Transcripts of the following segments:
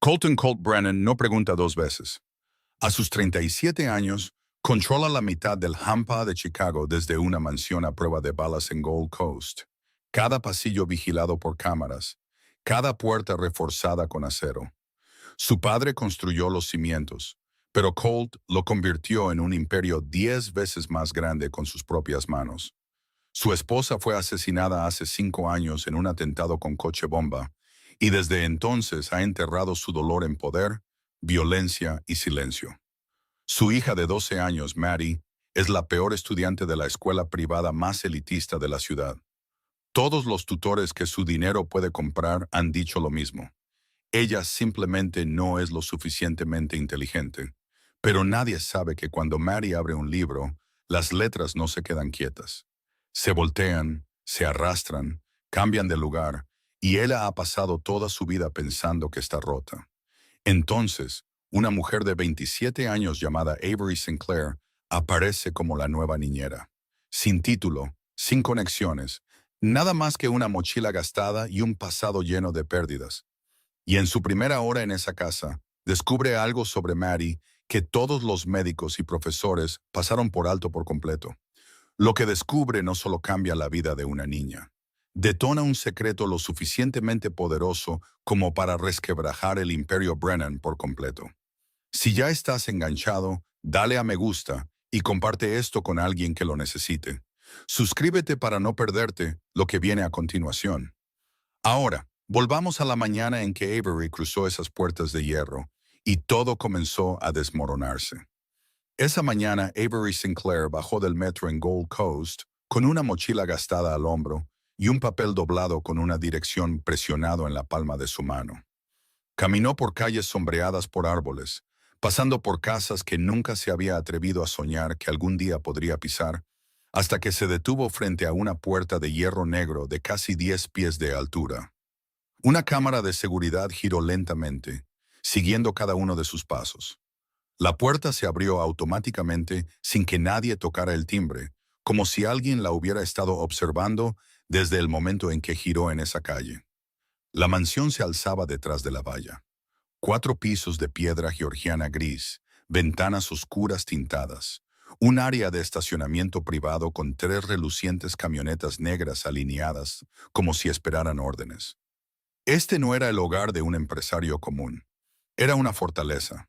Colton Colt Brennan no pregunta dos veces. A sus 37 años, controla la mitad del hampa de Chicago desde una mansión a prueba de balas en Gold Coast. Cada pasillo vigilado por cámaras, cada puerta reforzada con acero. Su padre construyó los cimientos, pero Colt lo convirtió en un imperio 10 veces más grande con sus propias manos. Su esposa fue asesinada hace 5 años en un atentado con coche bomba, y desde entonces ha enterrado su dolor en poder, violencia y silencio. Su hija de 12 años, Maddie, es la peor estudiante de la escuela privada más elitista de la ciudad. Todos los tutores que su dinero puede comprar han dicho lo mismo. Ella simplemente no es lo suficientemente inteligente. Pero nadie sabe que cuando Maddie abre un libro, las letras no se quedan quietas. Se voltean, se arrastran, cambian de lugar, y ella ha pasado toda su vida pensando que está rota. Entonces, una mujer de 27 años llamada Avery Sinclair aparece como la nueva niñera. Sin título, sin conexiones, nada más que una mochila gastada y un pasado lleno de pérdidas. Y en su primera hora en esa casa, descubre algo sobre Maddie que todos los médicos y profesores pasaron por alto por completo. Lo que descubre no solo cambia la vida de una niña, detona un secreto lo suficientemente poderoso como para resquebrajar el imperio Brennan por completo. Si ya estás enganchado, dale a me gusta y comparte esto con alguien que lo necesite. Suscríbete para no perderte lo que viene a continuación. Ahora, volvamos a la mañana en que Avery cruzó esas puertas de hierro y todo comenzó a desmoronarse. Esa mañana, Avery Sinclair bajó del metro en Gold Coast con una mochila gastada al hombro y un papel doblado con una dirección presionado en la palma de su mano. Caminó por calles sombreadas por árboles, pasando por casas que nunca se había atrevido a soñar que algún día podría pisar, hasta que se detuvo frente a una puerta de hierro negro de casi 10 pies de altura. Una cámara de seguridad giró lentamente, siguiendo cada uno de sus pasos. La puerta se abrió automáticamente sin que nadie tocara el timbre, como si alguien la hubiera estado observando desde el momento en que giró en esa calle. La mansión se alzaba detrás de la valla. 4 pisos de piedra georgiana gris, ventanas oscuras tintadas, un área de estacionamiento privado con 3 relucientes camionetas negras alineadas como si esperaran órdenes. Este no era el hogar de un empresario común. Era una fortaleza.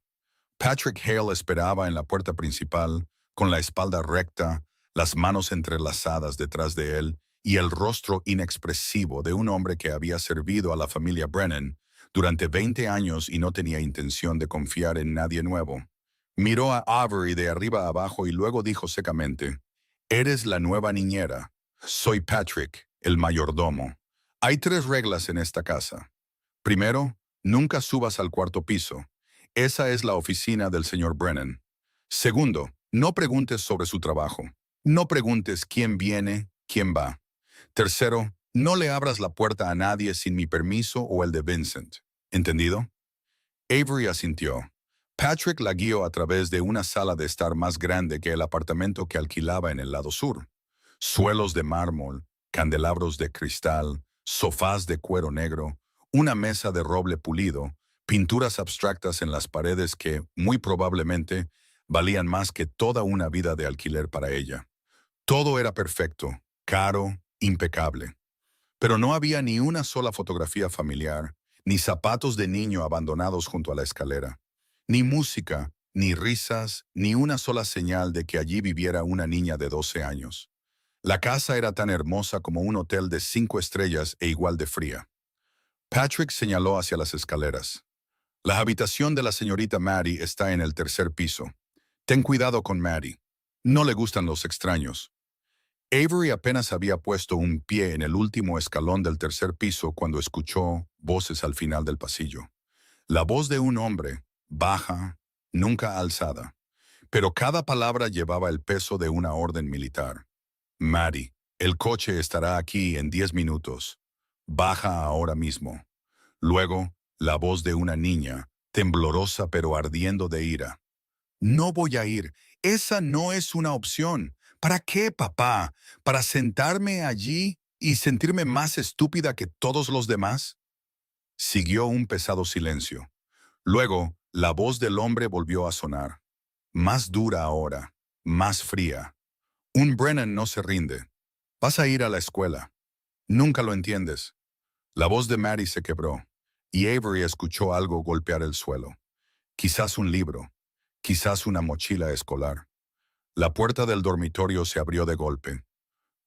Patrick Hale esperaba en la puerta principal, con la espalda recta, las manos entrelazadas detrás de él y el rostro inexpresivo de un hombre que había servido a la familia Brennan durante 20 años y no tenía intención de confiar en nadie nuevo. Miró a Avery de arriba a abajo y luego dijo secamente, «Eres la nueva niñera. Soy Patrick, el mayordomo. Hay 3 reglas en esta casa. Primero, nunca subas al 4º piso. Esa es la oficina del señor Brennan. Segundo, no preguntes sobre su trabajo. No preguntes quién viene, quién va. Tercero, no le abras la puerta a nadie sin mi permiso o el de Vincent. ¿Entendido?» Avery asintió. Patrick la guió a través de una sala de estar más grande que el apartamento que alquilaba en el lado sur. Suelos de mármol, candelabros de cristal, sofás de cuero negro, una mesa de roble pulido, pinturas abstractas en las paredes que, muy probablemente, valían más que toda una vida de alquiler para ella. Todo era perfecto, caro, impecable. Pero no había ni una sola fotografía familiar, ni zapatos de niño abandonados junto a la escalera, ni música, ni risas, ni una sola señal de que allí viviera una niña de 12 años. La casa era tan hermosa como un hotel de 5 estrellas e igual de fría. Patrick señaló hacia las escaleras. La habitación de la señorita Maddie está en el 3er piso. Ten cuidado con Maddie. No le gustan los extraños. Avery apenas había puesto un pie en el último escalón del 3er piso cuando escuchó voces al final del pasillo. La voz de un hombre, baja, nunca alzada, pero cada palabra llevaba el peso de una orden militar. «Maddie, el coche estará aquí en 10 minutos. Baja ahora mismo». Luego, la voz de una niña, temblorosa pero ardiendo de ira. «No voy a ir. Esa no es una opción. ¿Para qué, papá? ¿Para sentarme allí y sentirme más estúpida que todos los demás?» Siguió un pesado silencio. Luego, la voz del hombre volvió a sonar. Más dura ahora, más fría. Un Brennan no se rinde. Vas a ir a la escuela. Nunca lo entiendes. La voz de Maddie se quebró, y Avery escuchó algo golpear el suelo. Quizás un libro, quizás una mochila escolar. La puerta del dormitorio se abrió de golpe.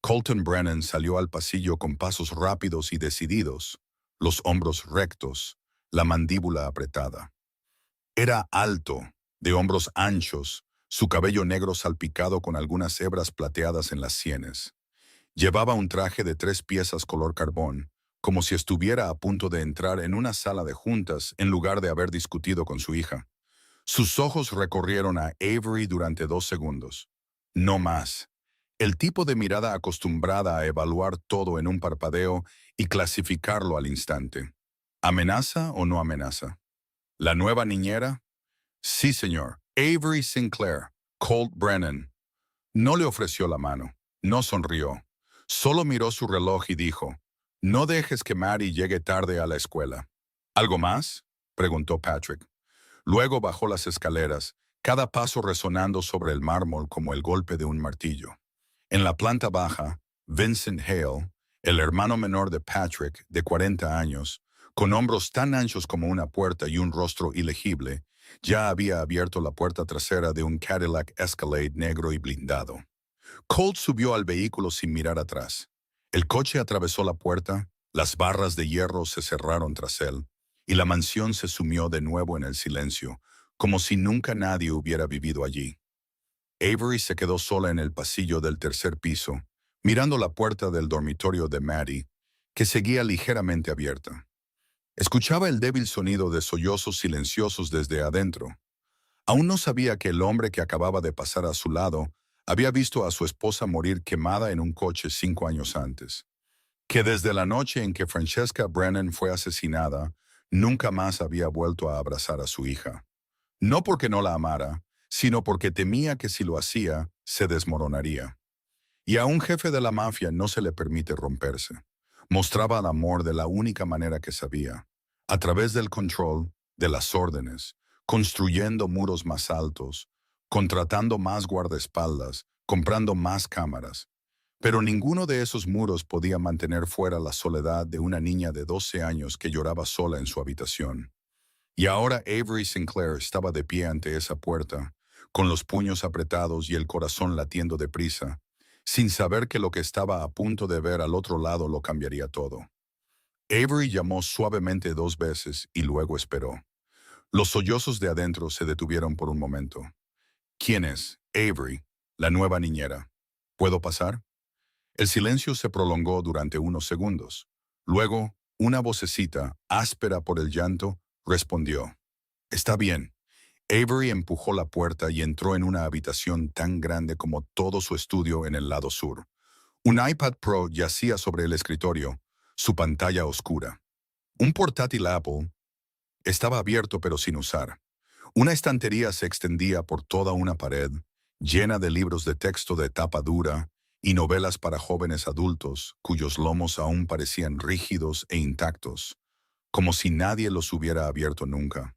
Colton Brennan salió al pasillo con pasos rápidos y decididos, los hombros rectos, la mandíbula apretada. Era alto, de hombros anchos, su cabello negro salpicado con algunas hebras plateadas en las sienes. Llevaba un traje de 3 piezas color carbón, como si estuviera a punto de entrar en una sala de juntas en lugar de haber discutido con su hija. Sus ojos recorrieron a Avery durante 2 segundos. No más. El tipo de mirada acostumbrada a evaluar todo en un parpadeo y clasificarlo al instante. ¿Amenaza o no amenaza? ¿La nueva niñera? Sí, señor. Avery Sinclair, Colt Brennan. No le ofreció la mano. No sonrió. Solo miró su reloj y dijo, «No dejes que Maddie llegue tarde a la escuela». ¿Algo más?, preguntó Patrick. Luego bajó las escaleras, cada paso resonando sobre el mármol como el golpe de un martillo. En la planta baja, Vincent Hale, el hermano menor de Patrick, de 40 años, con hombros tan anchos como una puerta y un rostro ilegible, ya había abierto la puerta trasera de un Cadillac Escalade negro y blindado. Colt subió al vehículo sin mirar atrás. El coche atravesó la puerta, las barras de hierro se cerraron tras él, y la mansión se sumió de nuevo en el silencio, como si nunca nadie hubiera vivido allí. Avery se quedó sola en el pasillo del 3er piso, mirando la puerta del dormitorio de Maddie, que seguía ligeramente abierta. Escuchaba el débil sonido de sollozos silenciosos desde adentro. Aún no sabía que el hombre que acababa de pasar a su lado había visto a su esposa morir quemada en un coche 5 años antes. Que desde la noche en que Francesca Brennan fue asesinada, nunca más había vuelto a abrazar a su hija. No porque no la amara, sino porque temía que si lo hacía, se desmoronaría. Y a un jefe de la mafia no se le permite romperse. Mostraba el amor de la única manera que sabía, a través del control, de las órdenes, construyendo muros más altos, contratando más guardaespaldas, comprando más cámaras. Pero ninguno de esos muros podía mantener fuera la soledad de una niña de 12 años que lloraba sola en su habitación. Y ahora Avery Sinclair estaba de pie ante esa puerta, con los puños apretados y el corazón latiendo deprisa, sin saber que lo que estaba a punto de ver al otro lado lo cambiaría todo. Avery llamó suavemente 2 veces y luego esperó. Los sollozos de adentro se detuvieron por un momento. «¿Quién es?» «Avery, la nueva niñera. ¿Puedo pasar?» El silencio se prolongó durante unos segundos. Luego, una vocecita, áspera por el llanto, respondió. «Está bien». Avery empujó la puerta y entró en una habitación tan grande como todo su estudio en el lado sur. Un iPad Pro yacía sobre el escritorio, su pantalla oscura. Un portátil Apple estaba abierto pero sin usar. Una estantería se extendía por toda una pared, llena de libros de texto de tapa dura y novelas para jóvenes adultos cuyos lomos aún parecían rígidos e intactos, como si nadie los hubiera abierto nunca.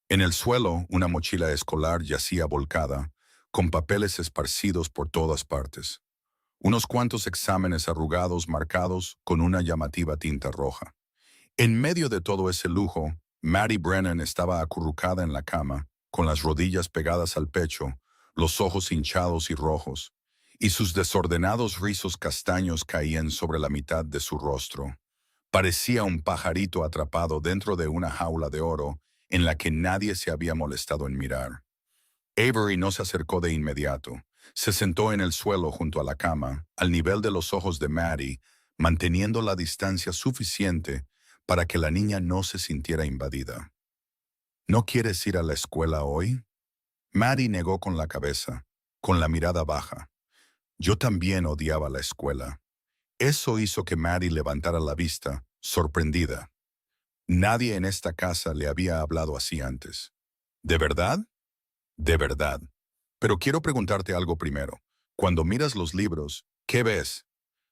En el suelo, una mochila escolar yacía volcada, con papeles esparcidos por todas partes. Unos cuantos exámenes arrugados marcados con una llamativa tinta roja. En medio de todo ese lujo, Maddie Brennan estaba acurrucada en la cama, con las rodillas pegadas al pecho, los ojos hinchados y rojos, y sus desordenados rizos castaños caían sobre la mitad de su rostro. Parecía un pajarito atrapado dentro de una jaula de oro en la que nadie se había molestado en mirar. Avery no se acercó de inmediato. Se sentó en el suelo junto a la cama, al nivel de los ojos de Maddie, manteniendo la distancia suficiente para que la niña no se sintiera invadida. «¿No quieres ir a la escuela hoy?» Maddie negó con la cabeza, con la mirada baja. Yo también odiaba la escuela. Eso hizo que Maddie levantara la vista, sorprendida. Nadie en esta casa le había hablado así antes. ¿De verdad? De verdad. Pero quiero preguntarte algo primero. Cuando miras los libros, ¿qué ves?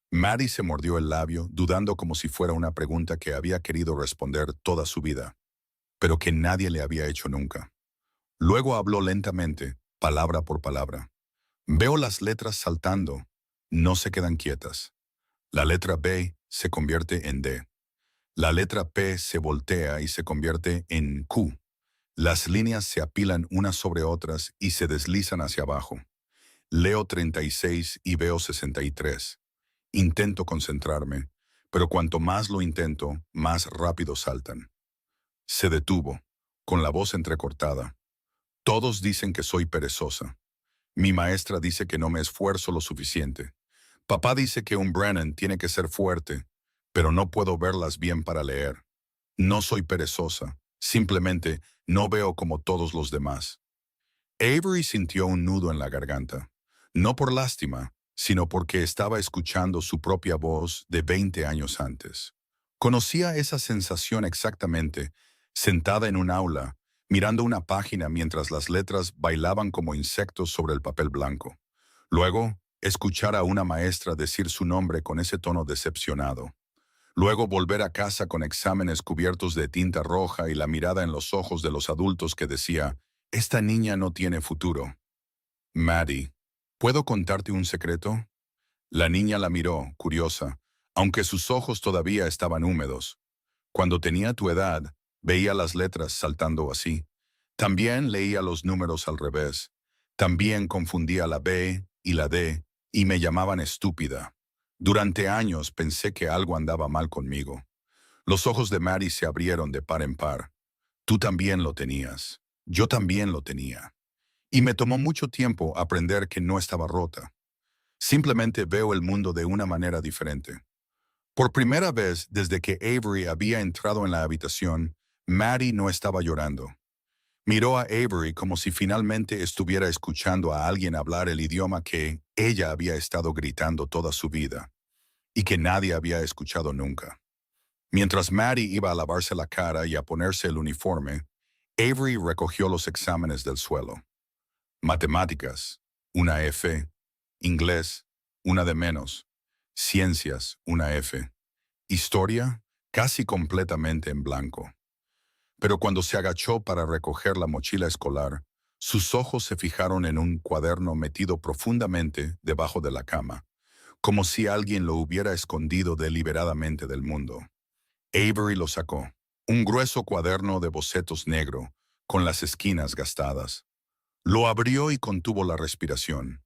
Maddie se mordió el labio, dudando como si fuera una pregunta que había querido responder toda su vida. pero que nadie le había hecho nunca. Luego habló lentamente, palabra por palabra. Veo las letras saltando, no se quedan quietas. La letra B se convierte en D. La letra P se voltea y se convierte en Q. Las líneas se apilan unas sobre otras y se deslizan hacia abajo. Leo 36 y veo 63. Intento concentrarme, pero cuanto más lo intento, más rápido saltan. Se detuvo, con la voz entrecortada. Todos dicen que soy perezosa. Mi maestra dice que no me esfuerzo lo suficiente. Papá dice que un Brennan tiene que ser fuerte, pero no puedo verlas bien para leer. No soy perezosa, simplemente no veo como todos los demás. Avery sintió un nudo en la garganta, no por lástima, sino porque estaba escuchando su propia voz de 20 años antes. Conocía esa sensación exactamente, sentada en un aula, mirando una página mientras las letras bailaban como insectos sobre el papel blanco. Luego, escuchar a una maestra decir su nombre con ese tono decepcionado. Luego volver a casa con exámenes cubiertos de tinta roja y la mirada en los ojos de los adultos que decía, «Esta niña no tiene futuro». Maddie, ¿puedo contarte un secreto? La niña la miró, curiosa, aunque sus ojos todavía estaban húmedos. Cuando tenía tu edad, veía las letras saltando así. También leía los números al revés. También confundía la B y la D y me llamaban estúpida. Durante años pensé que algo andaba mal conmigo. Los ojos de Maddie se abrieron de par en par. Tú también lo tenías. Yo también lo tenía. Y me tomó mucho tiempo aprender que no estaba rota. Simplemente veo el mundo de una manera diferente. Por primera vez desde que Avery había entrado en la habitación, Maddie no estaba llorando. Miró a Avery como si finalmente estuviera escuchando a alguien hablar el idioma que ella había estado gritando toda su vida y que nadie había escuchado nunca. Mientras Maddie iba a lavarse la cara y a ponerse el uniforme, Avery recogió los exámenes del suelo. Matemáticas, una F. Inglés, una de menos. Ciencias, una F. Historia, casi completamente en blanco. Pero cuando se agachó para recoger la mochila escolar, sus ojos se fijaron en un cuaderno metido profundamente debajo de la cama, como si alguien lo hubiera escondido deliberadamente del mundo. Avery lo sacó, un grueso cuaderno de bocetos negro, con las esquinas gastadas. Lo abrió y contuvo la respiración.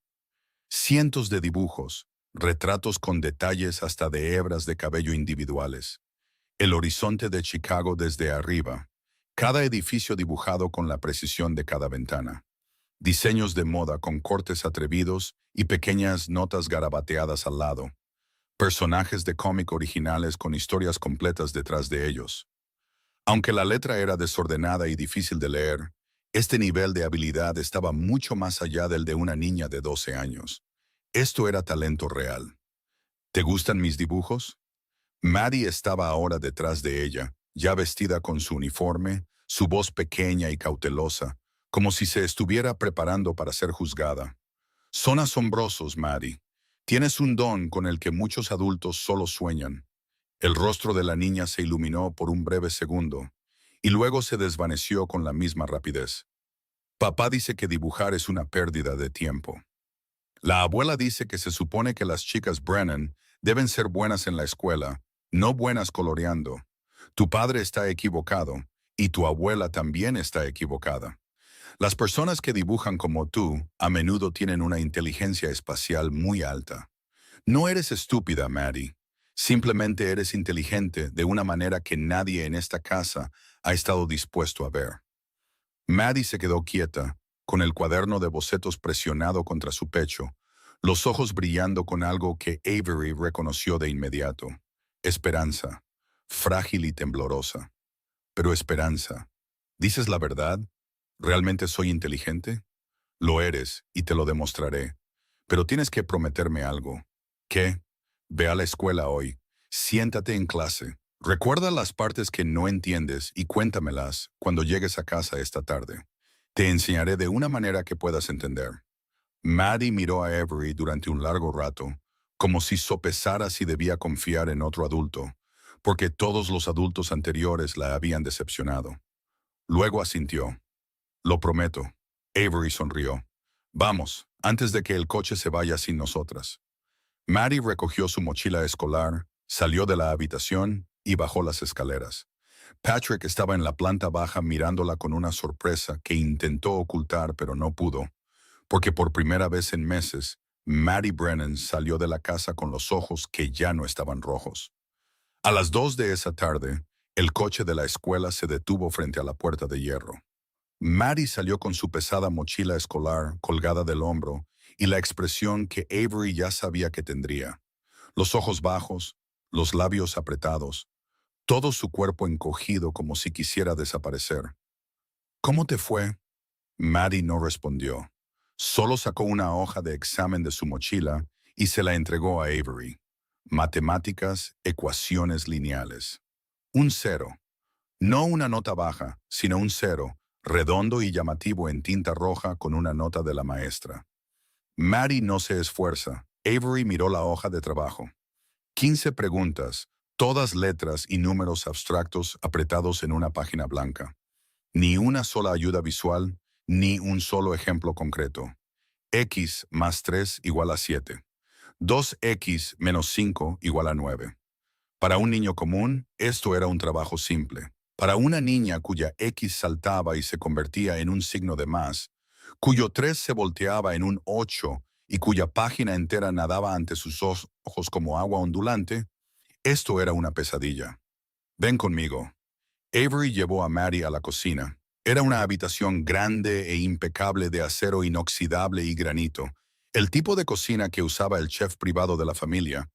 Cientos de dibujos, retratos con detalles hasta de hebras de cabello individuales. El horizonte de Chicago desde arriba. Cada edificio dibujado con la precisión de cada ventana. Diseños de moda con cortes atrevidos y pequeñas notas garabateadas al lado. Personajes de cómic originales con historias completas detrás de ellos. Aunque la letra era desordenada y difícil de leer, este nivel de habilidad estaba mucho más allá del de una niña de 12 años. Esto era talento real. ¿Te gustan mis dibujos? Maddie estaba ahora detrás de ella, ya vestida con su uniforme, su voz pequeña y cautelosa, como si se estuviera preparando para ser juzgada. Son asombrosos, Maddie. Tienes un don con el que muchos adultos solo sueñan. El rostro de la niña se iluminó por un breve segundo, y luego se desvaneció con la misma rapidez. Papá dice que dibujar es una pérdida de tiempo. La abuela dice que se supone que las chicas Brennan deben ser buenas en la escuela, no buenas coloreando. Tu padre está equivocado, y tu abuela también está equivocada. Las personas que dibujan como tú a menudo tienen una inteligencia espacial muy alta. No eres estúpida, Maddie. Simplemente eres inteligente de una manera que nadie en esta casa ha estado dispuesto a ver. Maddie se quedó quieta, con el cuaderno de bocetos presionado contra su pecho, los ojos brillando con algo que Avery reconoció de inmediato. Esperanza, frágil y temblorosa. Pero esperanza. ¿Dices la verdad? ¿Realmente soy inteligente? Lo eres, y te lo demostraré. Pero tienes que prometerme algo. ¿Qué? Ve a la escuela hoy. Siéntate en clase. Recuerda las partes que no entiendes y cuéntamelas cuando llegues a casa esta tarde. Te enseñaré de una manera que puedas entender. Maddie miró a Avery durante un largo rato, como si sopesara si debía confiar en otro adulto, porque todos los adultos anteriores la habían decepcionado. Luego asintió. Lo prometo. Avery sonrió. Vamos, antes de que el coche se vaya sin nosotras. Maddie recogió su mochila escolar, salió de la habitación y bajó las escaleras. Patrick estaba en la planta baja mirándola con una sorpresa que intentó ocultar pero no pudo, porque por primera vez en meses, Maddie Brennan salió de la casa con los ojos que ya no estaban rojos. A las 2 de esa tarde, el coche de la escuela se detuvo frente a la puerta de hierro. Maddie salió con su pesada mochila escolar colgada del hombro y la expresión que Avery ya sabía que tendría. Los ojos bajos, los labios apretados, todo su cuerpo encogido como si quisiera desaparecer. ¿Cómo te fue? Maddie no respondió. Solo sacó una hoja de examen de su mochila y se la entregó a Avery. Matemáticas, ecuaciones lineales. Un cero. No una nota baja, sino un cero, redondo y llamativo en tinta roja con una nota de la maestra. Maddie no se esfuerza. Avery miró la hoja de trabajo. 15 preguntas, todas letras y números abstractos apretados en una página blanca. Ni una sola ayuda visual, ni un solo ejemplo concreto. X más 3 igual a 7. 2x menos 5 igual a 9. Para un niño común, esto era un trabajo simple. Para una niña cuya X saltaba y se convertía en un signo de más, cuyo 3 se volteaba en un 8 y cuya página entera nadaba ante sus ojos como agua ondulante, esto era una pesadilla. Ven conmigo. Avery llevó a Maddie a la cocina. Era una habitación grande e impecable de acero inoxidable y granito, el tipo de cocina que usaba el chef privado de la familia,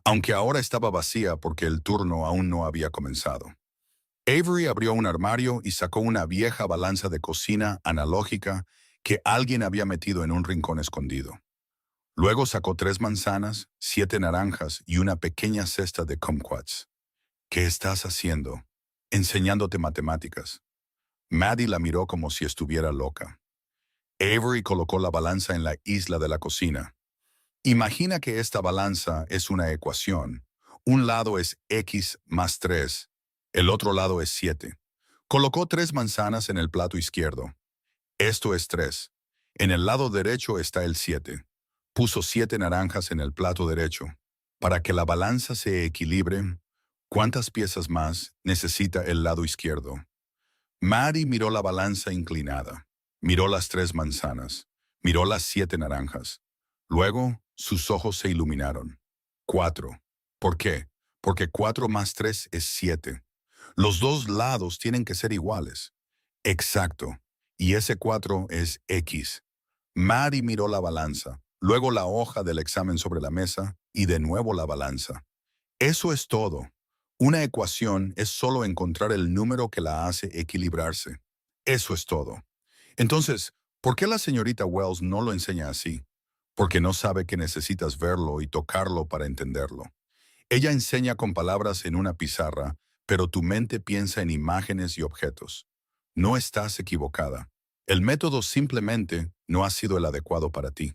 aunque ahora estaba vacía porque el turno aún no había comenzado. Avery abrió un armario y sacó una vieja balanza de cocina analógica que alguien había metido en un rincón escondido. Luego sacó 3 manzanas, 7 naranjas y una pequeña cesta de kumquats. ¿Qué estás haciendo? Enseñándote matemáticas. Maddie la miró como si estuviera loca. Avery colocó la balanza en la isla de la cocina. Imagina que esta balanza es una ecuación. Un lado es x más 3, el otro lado es 7. Colocó 3 manzanas en el plato izquierdo. Esto es 3. En el lado derecho está el 7. Puso 7 naranjas en el plato derecho. Para que la balanza se equilibre, ¿cuántas piezas más necesita el lado izquierdo? Maddie miró la balanza inclinada. Miró las 3 manzanas. Miró las 7 naranjas. Luego, sus ojos se iluminaron. 4. ¿Por qué? Porque 4 más 3 es 7. Los dos lados tienen que ser iguales. Exacto. Y ese 4 es X. Maddie miró la balanza, luego la hoja del examen sobre la mesa y de nuevo la balanza. Eso es todo. Una ecuación es solo encontrar el número que la hace equilibrarse. Eso es todo. Entonces, ¿por qué la señorita Wells no lo enseña así? Porque no sabe que necesitas verlo y tocarlo para entenderlo. Ella enseña con palabras en una pizarra, pero tu mente piensa en imágenes y objetos. No estás equivocada. El método simplemente no ha sido el adecuado para ti.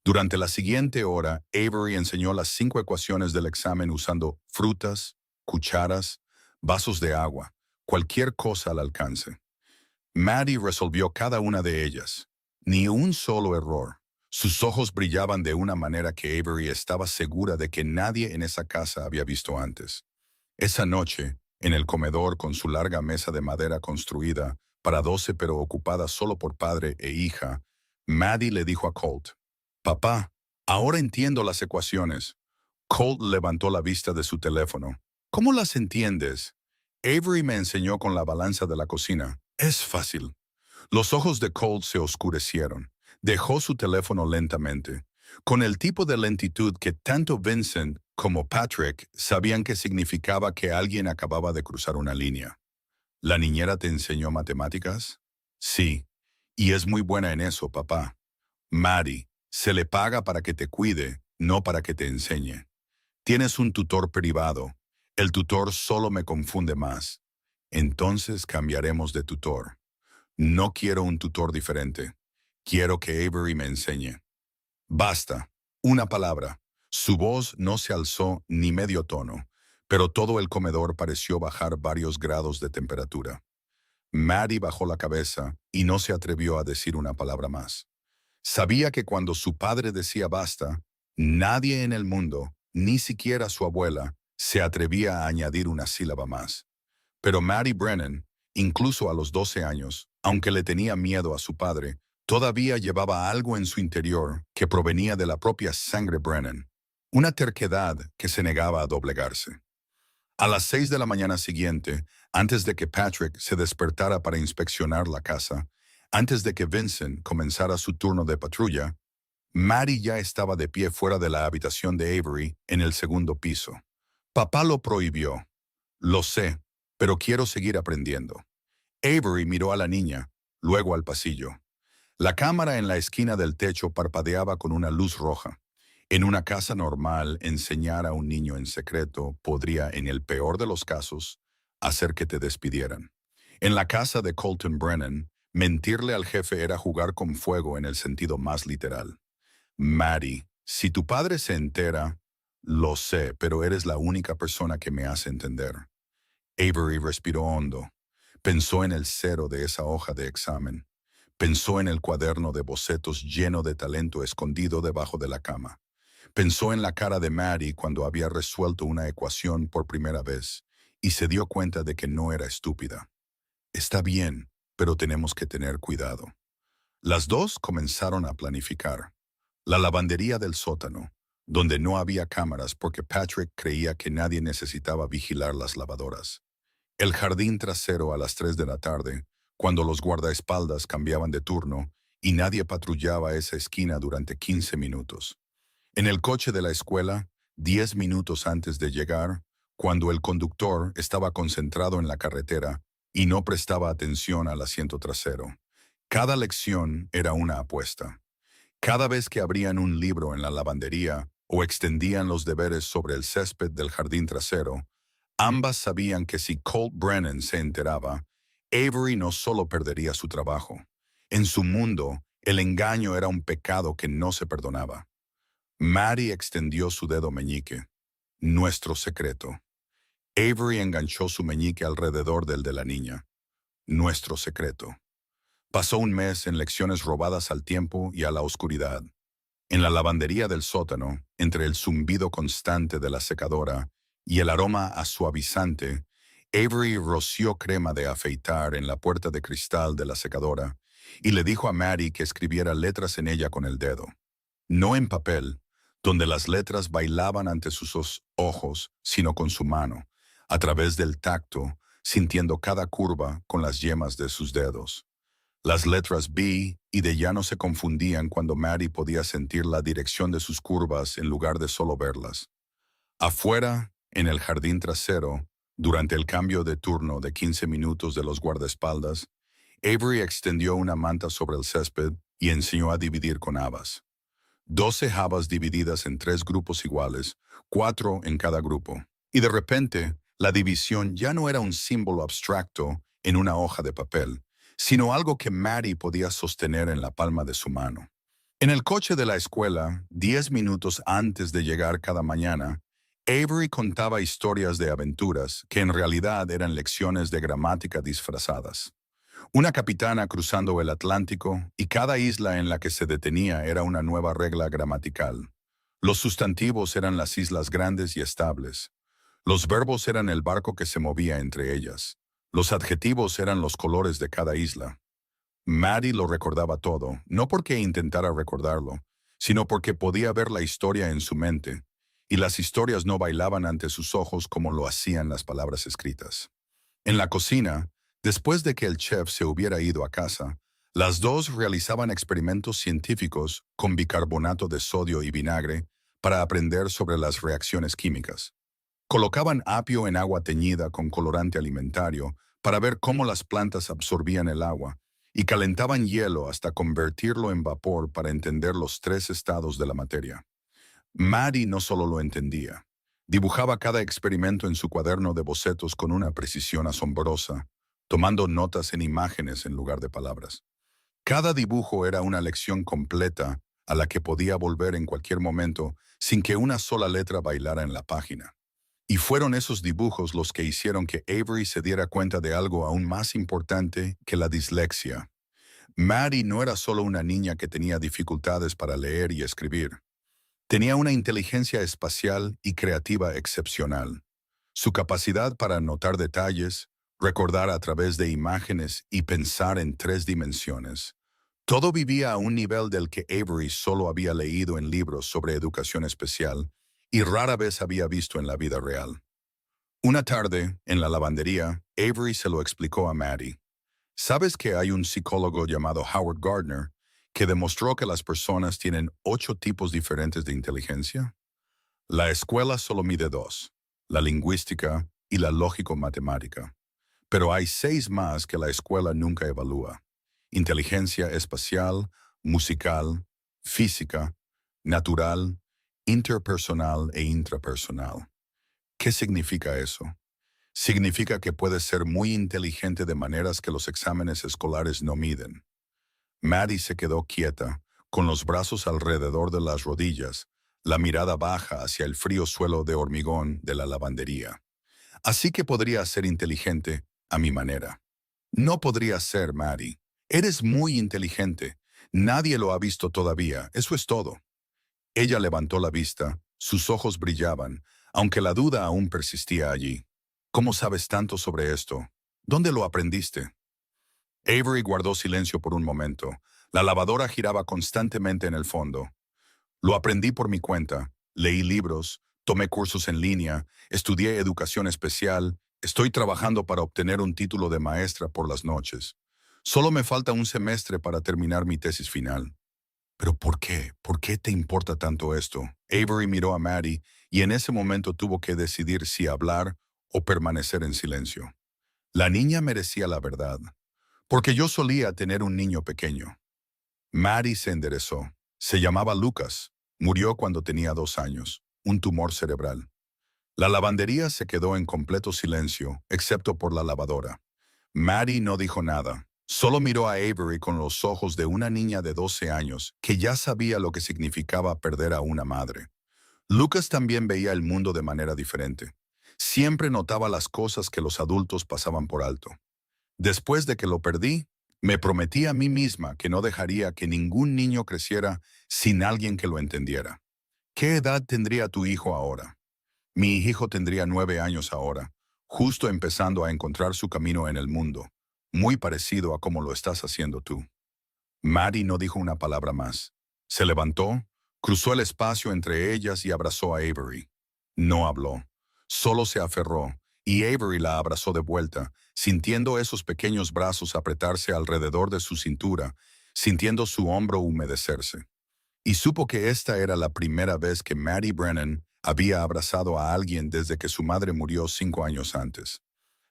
Durante la siguiente hora, Avery enseñó las 5 ecuaciones del examen usando frutas, cucharas, vasos de agua, cualquier cosa al alcance. Maddie resolvió cada una de ellas. Ni un solo error. Sus ojos brillaban de una manera que Avery estaba segura de que nadie en esa casa había visto antes. Esa noche, en el comedor con su larga mesa de madera construida para 12 pero ocupada solo por padre e hija, Maddie le dijo a Colt, «Papá, ahora entiendo las ecuaciones». Colt levantó la vista de su teléfono. «¿Cómo las entiendes?» Avery me enseñó con la balanza de la cocina. «Es fácil». Los ojos de Colt se oscurecieron. Dejó su teléfono lentamente, con el tipo de lentitud que tanto Vincent como Patrick sabían que significaba que alguien acababa de cruzar una línea. ¿La niñera te enseñó matemáticas? Sí, y es muy buena en eso, papá. Maddie, se le paga para que te cuide, no para que te enseñe. Tienes un tutor privado. El tutor solo me confunde más. Entonces cambiaremos de tutor. No quiero un tutor diferente. Quiero que Avery me enseñe. Basta. Una palabra. Su voz no se alzó ni medio tono, pero todo el comedor pareció bajar varios grados de temperatura. Maddie bajó la cabeza y no se atrevió a decir una palabra más. Sabía que cuando su padre decía basta, nadie en el mundo, ni siquiera su abuela, se atrevía a añadir una sílaba más. Pero Maddie Brennan, incluso a los 12 años, aunque le tenía miedo a su padre, todavía llevaba algo en su interior que provenía de la propia sangre Brennan, una terquedad que se negaba a doblegarse. A las 6 de la mañana siguiente, antes de que Patrick se despertara para inspeccionar la casa, antes de que Vincent comenzara su turno de patrulla, Maddie ya estaba de pie fuera de la habitación de Avery en el segundo piso. Papá lo prohibió. Lo sé, pero quiero seguir aprendiendo. Avery miró a la niña, luego al pasillo. La cámara en la esquina del techo parpadeaba con una luz roja. En una casa normal, enseñar a un niño en secreto podría, en el peor de los casos, hacer que te despidieran. En la casa de Colton Brennan, mentirle al jefe era jugar con fuego en el sentido más literal. Maddie, si tu padre se entera, lo sé, pero eres la única persona que me hace entender. Avery respiró hondo. Pensó en el cero de esa hoja de examen. Pensó en el cuaderno de bocetos lleno de talento escondido debajo de la cama. Pensó en la cara de Maddie cuando había resuelto una ecuación por primera vez y se dio cuenta de que no era estúpida. Está bien, pero tenemos que tener cuidado. Las dos comenzaron a planificar. La lavandería del sótano, donde no había cámaras porque Patrick creía que nadie necesitaba vigilar las lavadoras. El jardín trasero a las 3 de la tarde, cuando los guardaespaldas cambiaban de turno y nadie patrullaba esa esquina durante 15 minutos. En el coche de la escuela, 10 minutos antes de llegar, cuando el conductor estaba concentrado en la carretera y no prestaba atención al asiento trasero. Cada lección era una apuesta. Cada vez que abrían un libro en la lavandería o extendían los deberes sobre el césped del jardín trasero, ambas sabían que si Colt Brennan se enteraba, Avery no solo perdería su trabajo. En su mundo, el engaño era un pecado que no se perdonaba. Maddie extendió su dedo meñique. Nuestro secreto. Avery enganchó su meñique alrededor del de la niña. Nuestro secreto. Pasó un mes en lecciones robadas al tiempo y a la oscuridad. En la lavandería del sótano, entre el zumbido constante de la secadora y el aroma a suavizante, Avery roció crema de afeitar en la puerta de cristal de la secadora y le dijo a Maddie que escribiera letras en ella con el dedo. No en papel, donde las letras bailaban ante sus ojos, sino con su mano, a través del tacto, sintiendo cada curva con las yemas de sus dedos. Las letras B y D ya no se confundían cuando Maddie podía sentir la dirección de sus curvas en lugar de solo verlas. Afuera, en el jardín trasero, durante el cambio de turno de 15 minutos de los guardaespaldas, Avery extendió una manta sobre el césped y enseñó a dividir con habas. 12 habas divididas en 3 grupos iguales, 4 en cada grupo. Y de repente, la división ya no era un símbolo abstracto en una hoja de papel, sino algo que Maddie podía sostener en la palma de su mano. En el coche de la escuela, 10 minutos antes de llegar cada mañana, Avery contaba historias de aventuras que en realidad eran lecciones de gramática disfrazadas. Una capitana cruzando el Atlántico y cada isla en la que se detenía era una nueva regla gramatical. Los sustantivos eran las islas grandes y estables. Los verbos eran el barco que se movía entre ellas. Los adjetivos eran los colores de cada isla. Maddie lo recordaba todo, no porque intentara recordarlo, sino porque podía ver la historia en su mente, y las historias no bailaban ante sus ojos como lo hacían las palabras escritas. En la cocina, después de que el chef se hubiera ido a casa, las dos realizaban experimentos científicos con bicarbonato de sodio y vinagre para aprender sobre las reacciones químicas. Colocaban apio en agua teñida con colorante alimentario para ver cómo las plantas absorbían el agua y calentaban hielo hasta convertirlo en vapor para entender los 3 estados de la materia. Maddie no solo lo entendía, dibujaba cada experimento en su cuaderno de bocetos con una precisión asombrosa, tomando notas en imágenes en lugar de palabras. Cada dibujo era una lección completa a la que podía volver en cualquier momento sin que una sola letra bailara en la página. Y fueron esos dibujos los que hicieron que Avery se diera cuenta de algo aún más importante que la dislexia. Maddie no era solo una niña que tenía dificultades para leer y escribir. Tenía una inteligencia espacial y creativa excepcional. Su capacidad para notar detalles, recordar a través de imágenes y pensar en 3 dimensiones. Todo vivía a un nivel del que Avery solo había leído en libros sobre educación especial y rara vez había visto en la vida real. Una tarde, en la lavandería, Avery se lo explicó a Maddie. ¿Sabes que hay un psicólogo llamado Howard Gardner que demostró que las personas tienen 8 tipos diferentes de inteligencia? La escuela solo mide 2, la lingüística y la lógico-matemática. Pero hay 6 más que la escuela nunca evalúa: inteligencia espacial, musical, física, natural, interpersonal e intrapersonal. ¿Qué significa eso? Significa que puedes ser muy inteligente de maneras que los exámenes escolares no miden. Maddie se quedó quieta, con los brazos alrededor de las rodillas, la mirada baja hacia el frío suelo de hormigón de la lavandería. Así que podría ser inteligente a mi manera. No podría ser, Maddie. Eres muy inteligente. Nadie lo ha visto todavía, eso es todo. Ella levantó la vista, sus ojos brillaban, aunque la duda aún persistía allí. ¿Cómo sabes tanto sobre esto? ¿Dónde lo aprendiste? Avery guardó silencio por un momento. La lavadora giraba constantemente en el fondo. Lo aprendí por mi cuenta. Leí libros, tomé cursos en línea, estudié educación especial, estoy trabajando para obtener un título de maestra por las noches. Solo me falta un semestre para terminar mi tesis final. ¿Pero por qué? ¿Por qué te importa tanto esto? Avery miró a Maddie y en ese momento tuvo que decidir si hablar o permanecer en silencio. La niña merecía la verdad, porque yo solía tener un niño pequeño. Maddie se enderezó. Se llamaba Lucas. Murió cuando tenía 2 años, un tumor cerebral. La lavandería se quedó en completo silencio, excepto por la lavadora. Maddie no dijo nada. Solo miró a Avery con los ojos de una niña de 12 años que ya sabía lo que significaba perder a una madre. Lucas también veía el mundo de manera diferente. Siempre notaba las cosas que los adultos pasaban por alto. Después de que lo perdí, me prometí a mí misma que no dejaría que ningún niño creciera sin alguien que lo entendiera. ¿Qué edad tendría tu hijo ahora? Mi hijo tendría 9 años ahora, justo empezando a encontrar su camino en el mundo, muy parecido a como lo estás haciendo tú. Maddie no dijo una palabra más. Se levantó, cruzó el espacio entre ellas y abrazó a Avery. No habló, solo se aferró, y Avery la abrazó de vuelta, sintiendo esos pequeños brazos apretarse alrededor de su cintura, sintiendo su hombro humedecerse. Y supo que esta era la primera vez que Maddie Brennan había abrazado a alguien desde que su madre murió 5 años antes.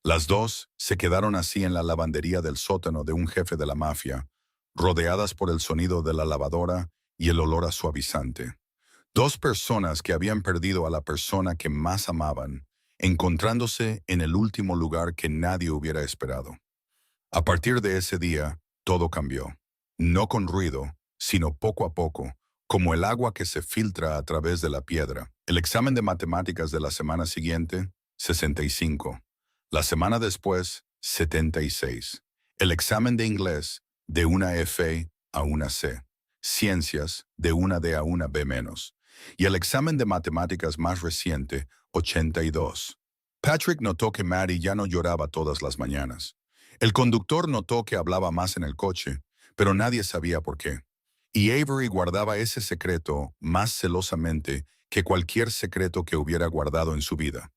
Las dos se quedaron así en la lavandería del sótano de un jefe de la mafia, rodeadas por el sonido de la lavadora y el olor a suavizante. 2 personas que habían perdido a la persona que más amaban, encontrándose en el último lugar que nadie hubiera esperado. A partir de ese día, todo cambió. No con ruido, sino poco a poco, como el agua que se filtra a través de la piedra. El examen de matemáticas de la semana siguiente, 65. La semana después, 76. El examen de inglés, de una F a una C. Ciencias, de una D a una B menos. Y el examen de matemáticas más reciente, 82. Patrick notó que Maddie ya no lloraba todas las mañanas. El conductor notó que hablaba más en el coche, pero nadie sabía por qué. Y Avery guardaba ese secreto más celosamente que cualquier secreto que hubiera guardado en su vida.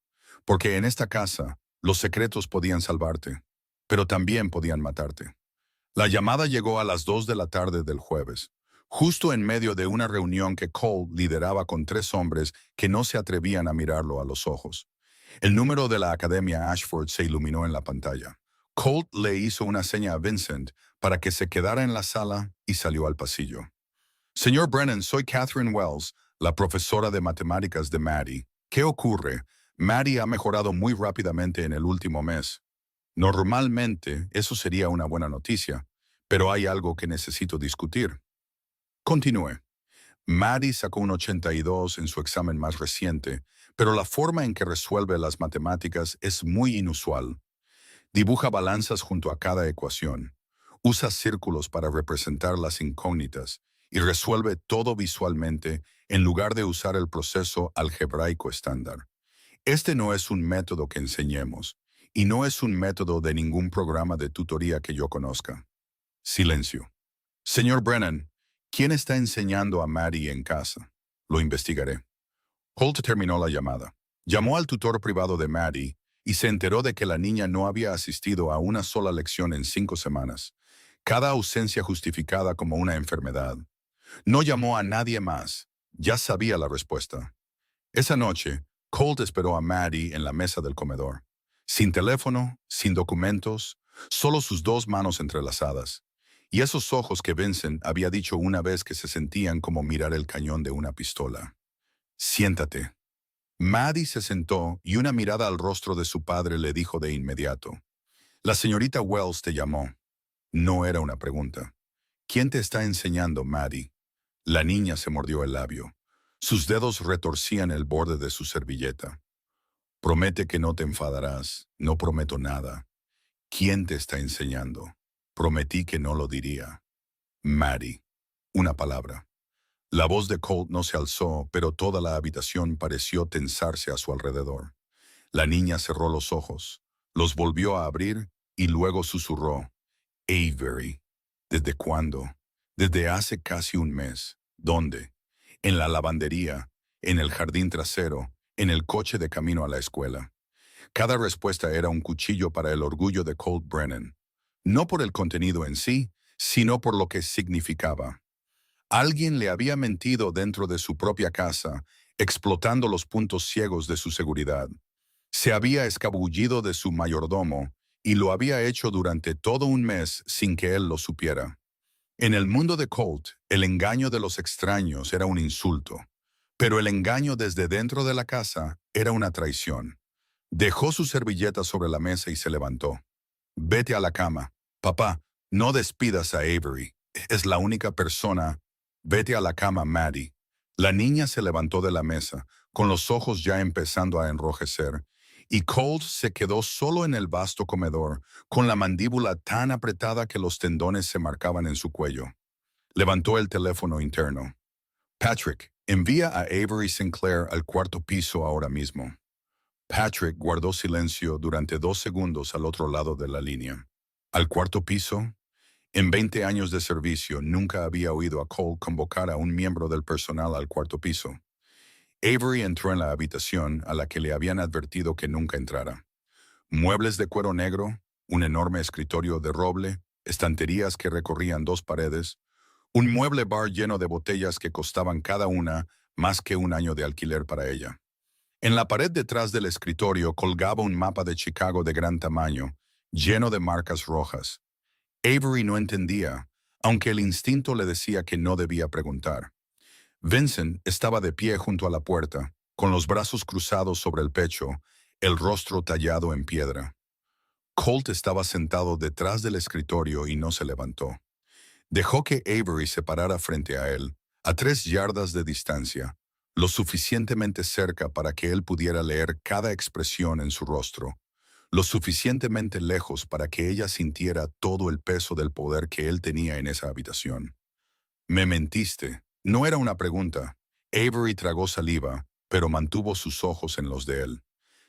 Porque en esta casa, los secretos podían salvarte, pero también podían matarte. La llamada llegó a las 2 de la tarde del jueves, justo en medio de una reunión que Cole lideraba con 3 hombres que no se atrevían a mirarlo a los ojos. El número de la Academia Ashford se iluminó en la pantalla. Colt le hizo una seña a Vincent para que se quedara en la sala y salió al pasillo. Señor Brennan, soy Catherine Wells, la profesora de matemáticas de Maddie. ¿Qué ocurre? Maddie ha mejorado muy rápidamente en el último mes. Normalmente, eso sería una buena noticia, pero hay algo que necesito discutir. Continúe. Maddie sacó un 82 en su examen más reciente, pero la forma en que resuelve las matemáticas es muy inusual. Dibuja balanzas junto a cada ecuación, usa círculos para representar las incógnitas y resuelve todo visualmente en lugar de usar el proceso algebraico estándar. Este no es un método que enseñemos, y no es un método de ningún programa de tutoría que yo conozca. Silencio. Señor Brennan, ¿quién está enseñando a Maddie en casa? Lo investigaré. Holt terminó la llamada. Llamó al tutor privado de Maddie y se enteró de que la niña no había asistido a una sola lección en 5 semanas, cada ausencia justificada como una enfermedad. No llamó a nadie más. Ya sabía la respuesta. Esa noche, Colt esperó a Maddie en la mesa del comedor. Sin teléfono, sin documentos, solo sus 2 manos entrelazadas. Y esos ojos que Vincent había dicho una vez que se sentían como mirar el cañón de una pistola. Siéntate. Maddie se sentó y una mirada al rostro de su padre le dijo de inmediato: La señorita Wells te llamó. No era una pregunta. ¿Quién te está enseñando, Maddie? La niña se mordió el labio. Sus dedos retorcían el borde de su servilleta. Promete que no te enfadarás. No prometo nada. ¿Quién te está enseñando? Prometí que no lo diría. Maddie. Una palabra. La voz de Colt no se alzó, pero toda la habitación pareció tensarse a su alrededor. La niña cerró los ojos, los volvió a abrir y luego susurró: Avery. ¿Desde cuándo? Desde hace casi un mes. ¿Dónde? En la lavandería, en el jardín trasero, en el coche de camino a la escuela. Cada respuesta era un cuchillo para el orgullo de Colt Brennan. No por el contenido en sí, sino por lo que significaba. Alguien le había mentido dentro de su propia casa, explotando los puntos ciegos de su seguridad. Se había escabullido de su mayordomo y lo había hecho durante todo un mes sin que él lo supiera. En el mundo de Colt, el engaño de los extraños era un insulto, pero el engaño desde dentro de la casa era una traición. Dejó su servilleta sobre la mesa y se levantó. Vete a la cama. Papá, no despidas a Avery. Es la única persona. Vete a la cama, Maddie. La niña se levantó de la mesa, con los ojos ya empezando a enrojecer, y Colt se quedó solo en el vasto comedor, con la mandíbula tan apretada que los tendones se marcaban en su cuello. Levantó el teléfono interno. Patrick, envía a Avery Sinclair al 4º piso ahora mismo. Patrick guardó silencio durante 2 segundos al otro lado de la línea. ¿Al 4º piso? En 20 años de servicio nunca había oído a Cole convocar a un miembro del personal al 4º piso. Avery entró en la habitación a la que le habían advertido que nunca entrara. Muebles de cuero negro, un enorme escritorio de roble, estanterías que recorrían 2 paredes, un mueble bar lleno de botellas que costaban cada una más que un año de alquiler para ella. En la pared detrás del escritorio colgaba un mapa de Chicago de gran tamaño, lleno de marcas rojas. Avery no entendía, aunque el instinto le decía que no debía preguntar. Vincent estaba de pie junto a la puerta, con los brazos cruzados sobre el pecho, el rostro tallado en piedra. Colt estaba sentado detrás del escritorio y no se levantó. Dejó que Avery se parara frente a él, a 3 yardas de distancia, lo suficientemente cerca para que él pudiera leer cada expresión en su rostro, lo suficientemente lejos para que ella sintiera todo el peso del poder que él tenía en esa habitación. Me mentiste. No era una pregunta. Avery tragó saliva, pero mantuvo sus ojos en los de él.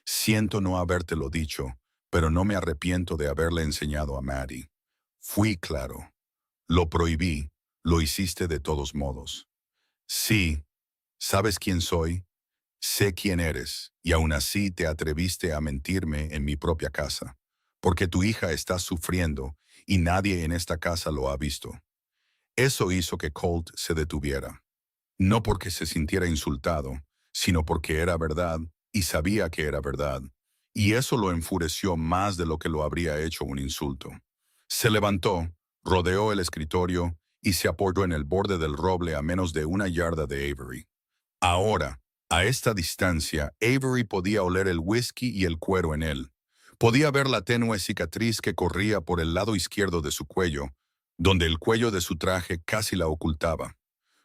Siento no habértelo dicho, pero no me arrepiento de haberle enseñado a Maddie. Fui claro. Lo prohibí. Lo hiciste de todos modos. Sí. ¿Sabes quién soy? Sé quién eres, y aún así te atreviste a mentirme en mi propia casa, porque tu hija está sufriendo y nadie en esta casa lo ha visto. Eso hizo que Colt se detuviera, no porque se sintiera insultado, sino porque era verdad y sabía que era verdad, y eso lo enfureció más de lo que lo habría hecho un insulto. Se levantó, rodeó el escritorio y se apoyó en el borde del roble a menos de 1 yarda de Avery. Ahora, a esta distancia, Avery podía oler el whisky y el cuero en él. Podía ver la tenue cicatriz que corría por el lado izquierdo de su cuello, donde el cuello de su traje casi la ocultaba.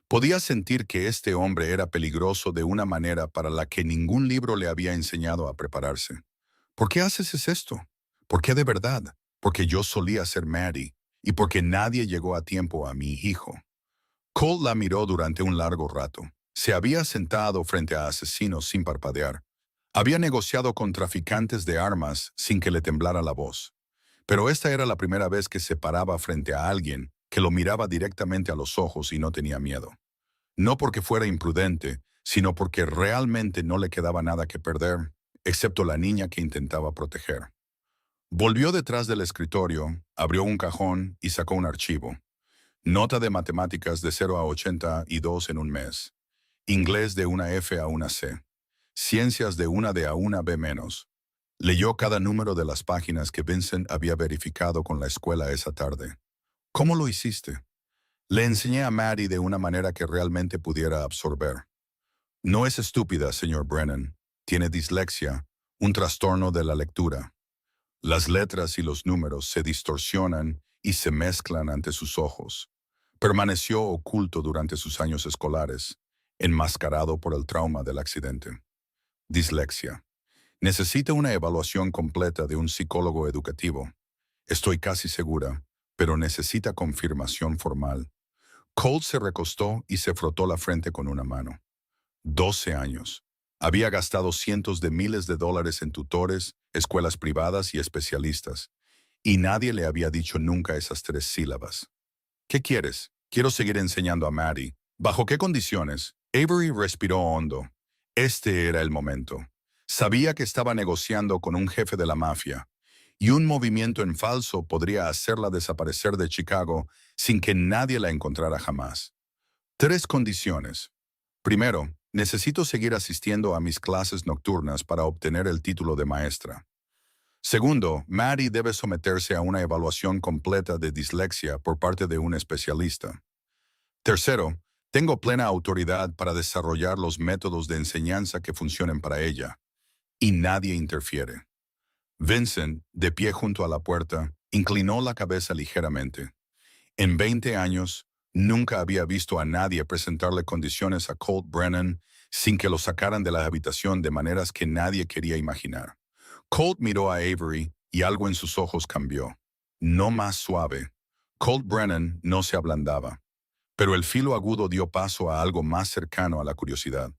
Podía sentir que este hombre era peligroso de una manera para la que ningún libro le había enseñado a prepararse. ¿Por qué haces esto? ¿Por qué de verdad? Porque yo solía ser Maddie y porque nadie llegó a tiempo a mi hijo. Cole la miró durante un largo rato. Se había sentado frente a asesinos sin parpadear. Había negociado con traficantes de armas sin que le temblara la voz. Pero esta era la primera vez que se paraba frente a alguien que lo miraba directamente a los ojos y no tenía miedo. No porque fuera imprudente, sino porque realmente no le quedaba nada que perder, excepto la niña que intentaba proteger. Volvió detrás del escritorio, abrió un cajón y sacó un archivo. Nota de matemáticas de 0 a 82 en un mes. Inglés de una F a una C. Ciencias de una D a una B menos. Leyó cada número de las páginas que Vincent había verificado con la escuela esa tarde. ¿Cómo lo hiciste? Le enseñé a Maddie de una manera que realmente pudiera absorber. No es estúpida, señor Brennan. Tiene dislexia, un trastorno de la lectura. Las letras y los números se distorsionan y se mezclan ante sus ojos. Permaneció oculto durante sus años escolares, enmascarado por el trauma del accidente. Dislexia. Necesita una evaluación completa de un psicólogo educativo. Estoy casi segura, pero necesita confirmación formal. Colt se recostó y se frotó la frente con una mano. 12 años. Había gastado cientos de miles de dólares en tutores, escuelas privadas y especialistas, y nadie le había dicho nunca esas 3 sílabas. ¿Qué quieres? Quiero seguir enseñando a Maddie. ¿Bajo qué condiciones? Avery respiró hondo. Este era el momento. Sabía que estaba negociando con un jefe de la mafia, y un movimiento en falso podría hacerla desaparecer de Chicago sin que nadie la encontrara jamás. 3 condiciones. Primero, necesito seguir asistiendo a mis clases nocturnas para obtener el título de maestra. Segundo, Maddie debe someterse a una evaluación completa de dislexia por parte de un especialista. Tercero, tengo plena autoridad para desarrollar los métodos de enseñanza que funcionen para ella, y nadie interfiere. Vincent, de pie junto a la puerta, inclinó la cabeza ligeramente. En 20 años, nunca había visto a nadie presentarle condiciones a Colt Brennan sin que lo sacaran de la habitación de maneras que nadie quería imaginar. Colt miró a Avery y algo en sus ojos cambió. No más suave. Colt Brennan no se ablandaba, pero el filo agudo dio paso a algo más cercano a la curiosidad,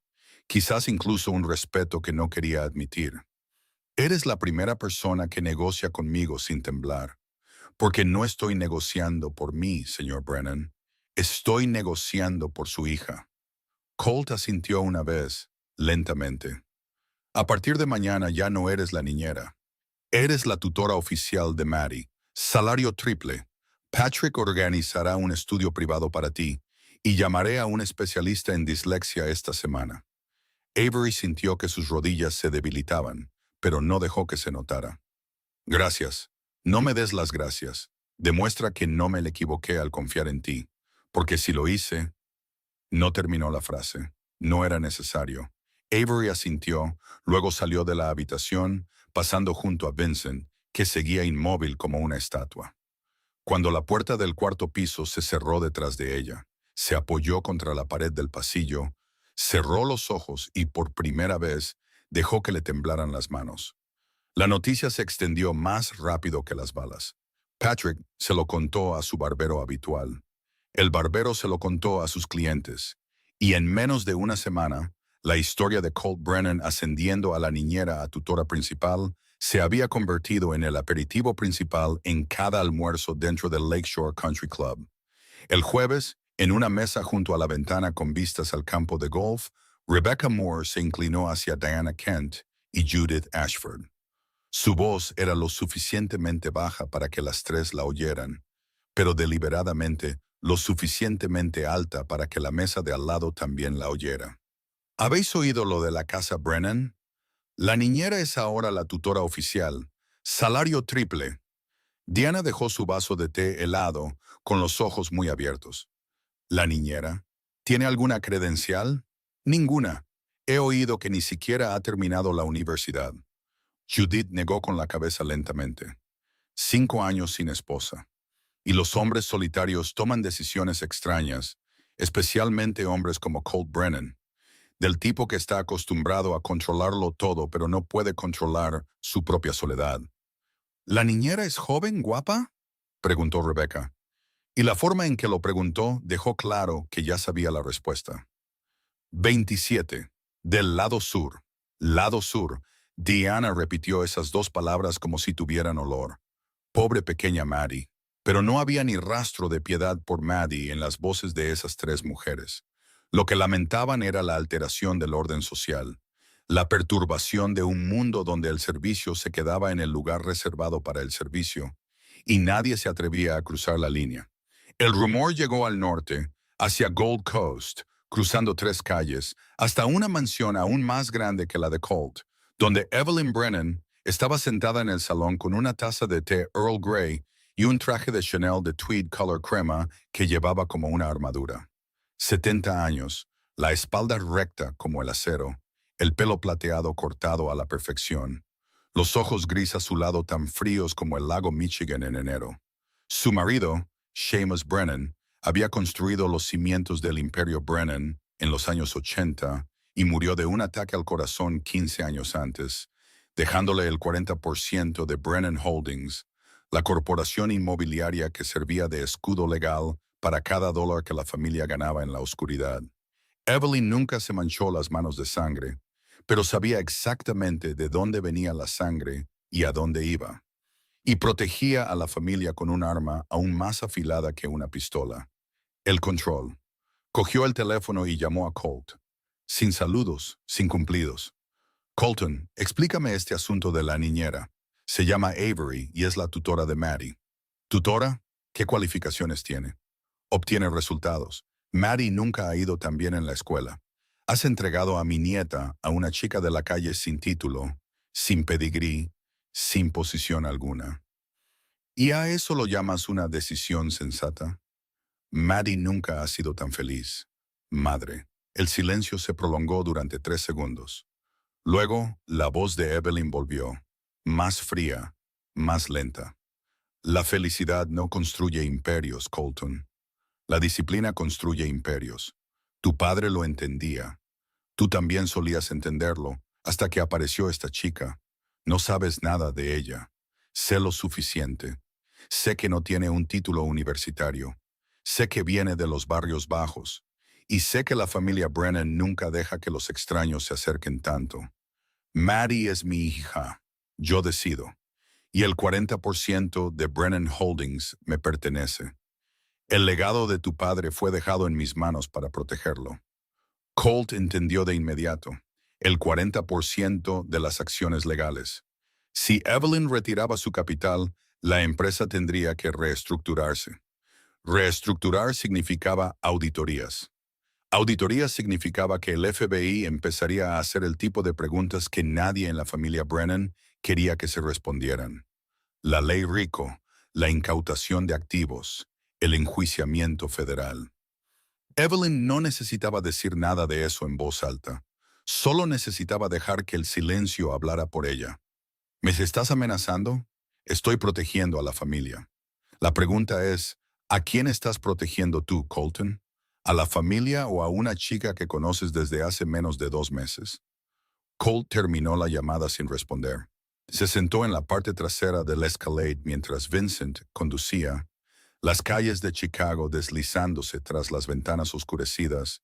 quizás incluso un respeto que no quería admitir. Eres la primera persona que negocia conmigo sin temblar. Porque no estoy negociando por mí, señor Brennan. Estoy negociando por su hija. Colt asintió una vez, lentamente. A partir de mañana ya no eres la niñera. Eres la tutora oficial de Maddie. Salario triple. Patrick organizará un estudio privado para ti y llamaré a un especialista en dislexia esta semana. Avery sintió que sus rodillas se debilitaban, pero no dejó que se notara. Gracias. No me des las gracias. Demuestra que no me le equivoqué al confiar en ti, porque si lo hice, no terminó la frase. No era necesario. Avery asintió, luego salió de la habitación, pasando junto a Vincent, que seguía inmóvil como una estatua. Cuando la puerta del cuarto piso se cerró detrás de ella, se apoyó contra la pared del pasillo, cerró los ojos y por primera vez dejó que le temblaran las manos. La noticia se extendió más rápido que las balas. Patrick se lo contó a su barbero habitual. El barbero se lo contó a sus clientes. Y en menos de una semana, la historia de Colt Brennan ascendiendo a la niñera a tutora principal se había convertido en el aperitivo principal en cada almuerzo dentro del Lakeshore Country Club. El jueves, en una mesa junto a la ventana con vistas al campo de golf, Rebecca Moore se inclinó hacia Diana Kent y Judith Ashford. Su voz era lo suficientemente baja para que las tres la oyeran, pero deliberadamente lo suficientemente alta para que la mesa de al lado también la oyera. ¿Habéis oído lo de la casa Brennan? La niñera es ahora la tutora oficial. Salario triple. Diana dejó su vaso de té helado, con los ojos muy abiertos. ¿La niñera? ¿Tiene alguna credencial? Ninguna. He oído que ni siquiera ha terminado la universidad. Judith negó con la cabeza lentamente. 5 años sin esposa. Y los hombres solitarios toman decisiones extrañas, especialmente hombres como Colt Brennan, del tipo que está acostumbrado a controlarlo todo pero no puede controlar su propia soledad. ¿La niñera es joven, guapa?, preguntó Rebecca, y la forma en que lo preguntó dejó claro que ya sabía la respuesta. 27. Del lado sur. Lado sur. Diana repitió esas dos palabras como si tuvieran olor. Pobre pequeña Maddie. Pero no había ni rastro de piedad por Maddie en las voces de esas tres mujeres. Lo que lamentaban era la alteración del orden social, la perturbación de un mundo donde el servicio se quedaba en el lugar reservado para el servicio, y nadie se atrevía a cruzar la línea. El rumor llegó al norte, hacia Gold Coast, cruzando tres calles, hasta una mansión aún más grande que la de Colt, donde Evelyn Brennan estaba sentada en el salón con una taza de té Earl Grey y un traje de Chanel de tweed color crema que llevaba como una armadura. 70 años, la espalda recta como el acero, el pelo plateado cortado a la perfección, los ojos gris azulado tan fríos como el lago Michigan en enero. Su marido, Seamus Brennan, había construido los cimientos del Imperio Brennan en los años 80 y murió de un ataque al corazón 15 años antes, dejándole el 40% de Brennan Holdings, la corporación inmobiliaria que servía de escudo legal para cada dólar que la familia ganaba en la oscuridad. Evelyn nunca se manchó las manos de sangre, pero sabía exactamente de dónde venía la sangre y a dónde iba, y protegía a la familia con un arma aún más afilada que una pistola. El control. Cogió el teléfono y llamó a Colt. Sin saludos, sin cumplidos. Colton, explícame este asunto de la niñera. Se llama Avery y es la tutora de Maddie. ¿Tutora? ¿Qué cualificaciones tiene? Obtiene resultados. Maddie nunca ha ido tan bien en la escuela. Has entregado a mi nieta a una chica de la calle sin título, sin pedigrí, sin posición alguna. ¿Y a eso lo llamas una decisión sensata? Maddie nunca ha sido tan feliz. Madre. El silencio se prolongó durante 3 segundos. Luego, la voz de Evelyn volvió, más fría, más lenta. La felicidad no construye imperios, Colton. La disciplina construye imperios. Tu padre lo entendía. Tú también solías entenderlo, hasta que apareció esta chica. No sabes nada de ella. Sé lo suficiente. Sé que no tiene un título universitario. Sé que viene de los barrios bajos. Y sé que la familia Brennan nunca deja que los extraños se acerquen tanto. Maddie es mi hija. Yo decido. Y el 40% de Brennan Holdings me pertenece. El legado de tu padre fue dejado en mis manos para protegerlo. Colt entendió de inmediato. El 40% de las acciones legales. Si Evelyn retiraba su capital, la empresa tendría que reestructurarse. Reestructurar significaba auditorías. Auditorías significaba que el FBI empezaría a hacer el tipo de preguntas que nadie en la familia Brennan quería que se respondieran. La ley RICO, la incautación de activos, el enjuiciamiento federal. Evelyn no necesitaba decir nada de eso en voz alta. Solo necesitaba dejar que el silencio hablara por ella. ¿Me estás amenazando? Estoy protegiendo a la familia. La pregunta es, ¿a quién estás protegiendo tú, Colton? ¿A la familia o a una chica que conoces desde hace menos de 2 meses? Colt terminó la llamada sin responder. Se sentó en la parte trasera del Escalade mientras Vincent conducía, las calles de Chicago deslizándose tras las ventanas oscurecidas,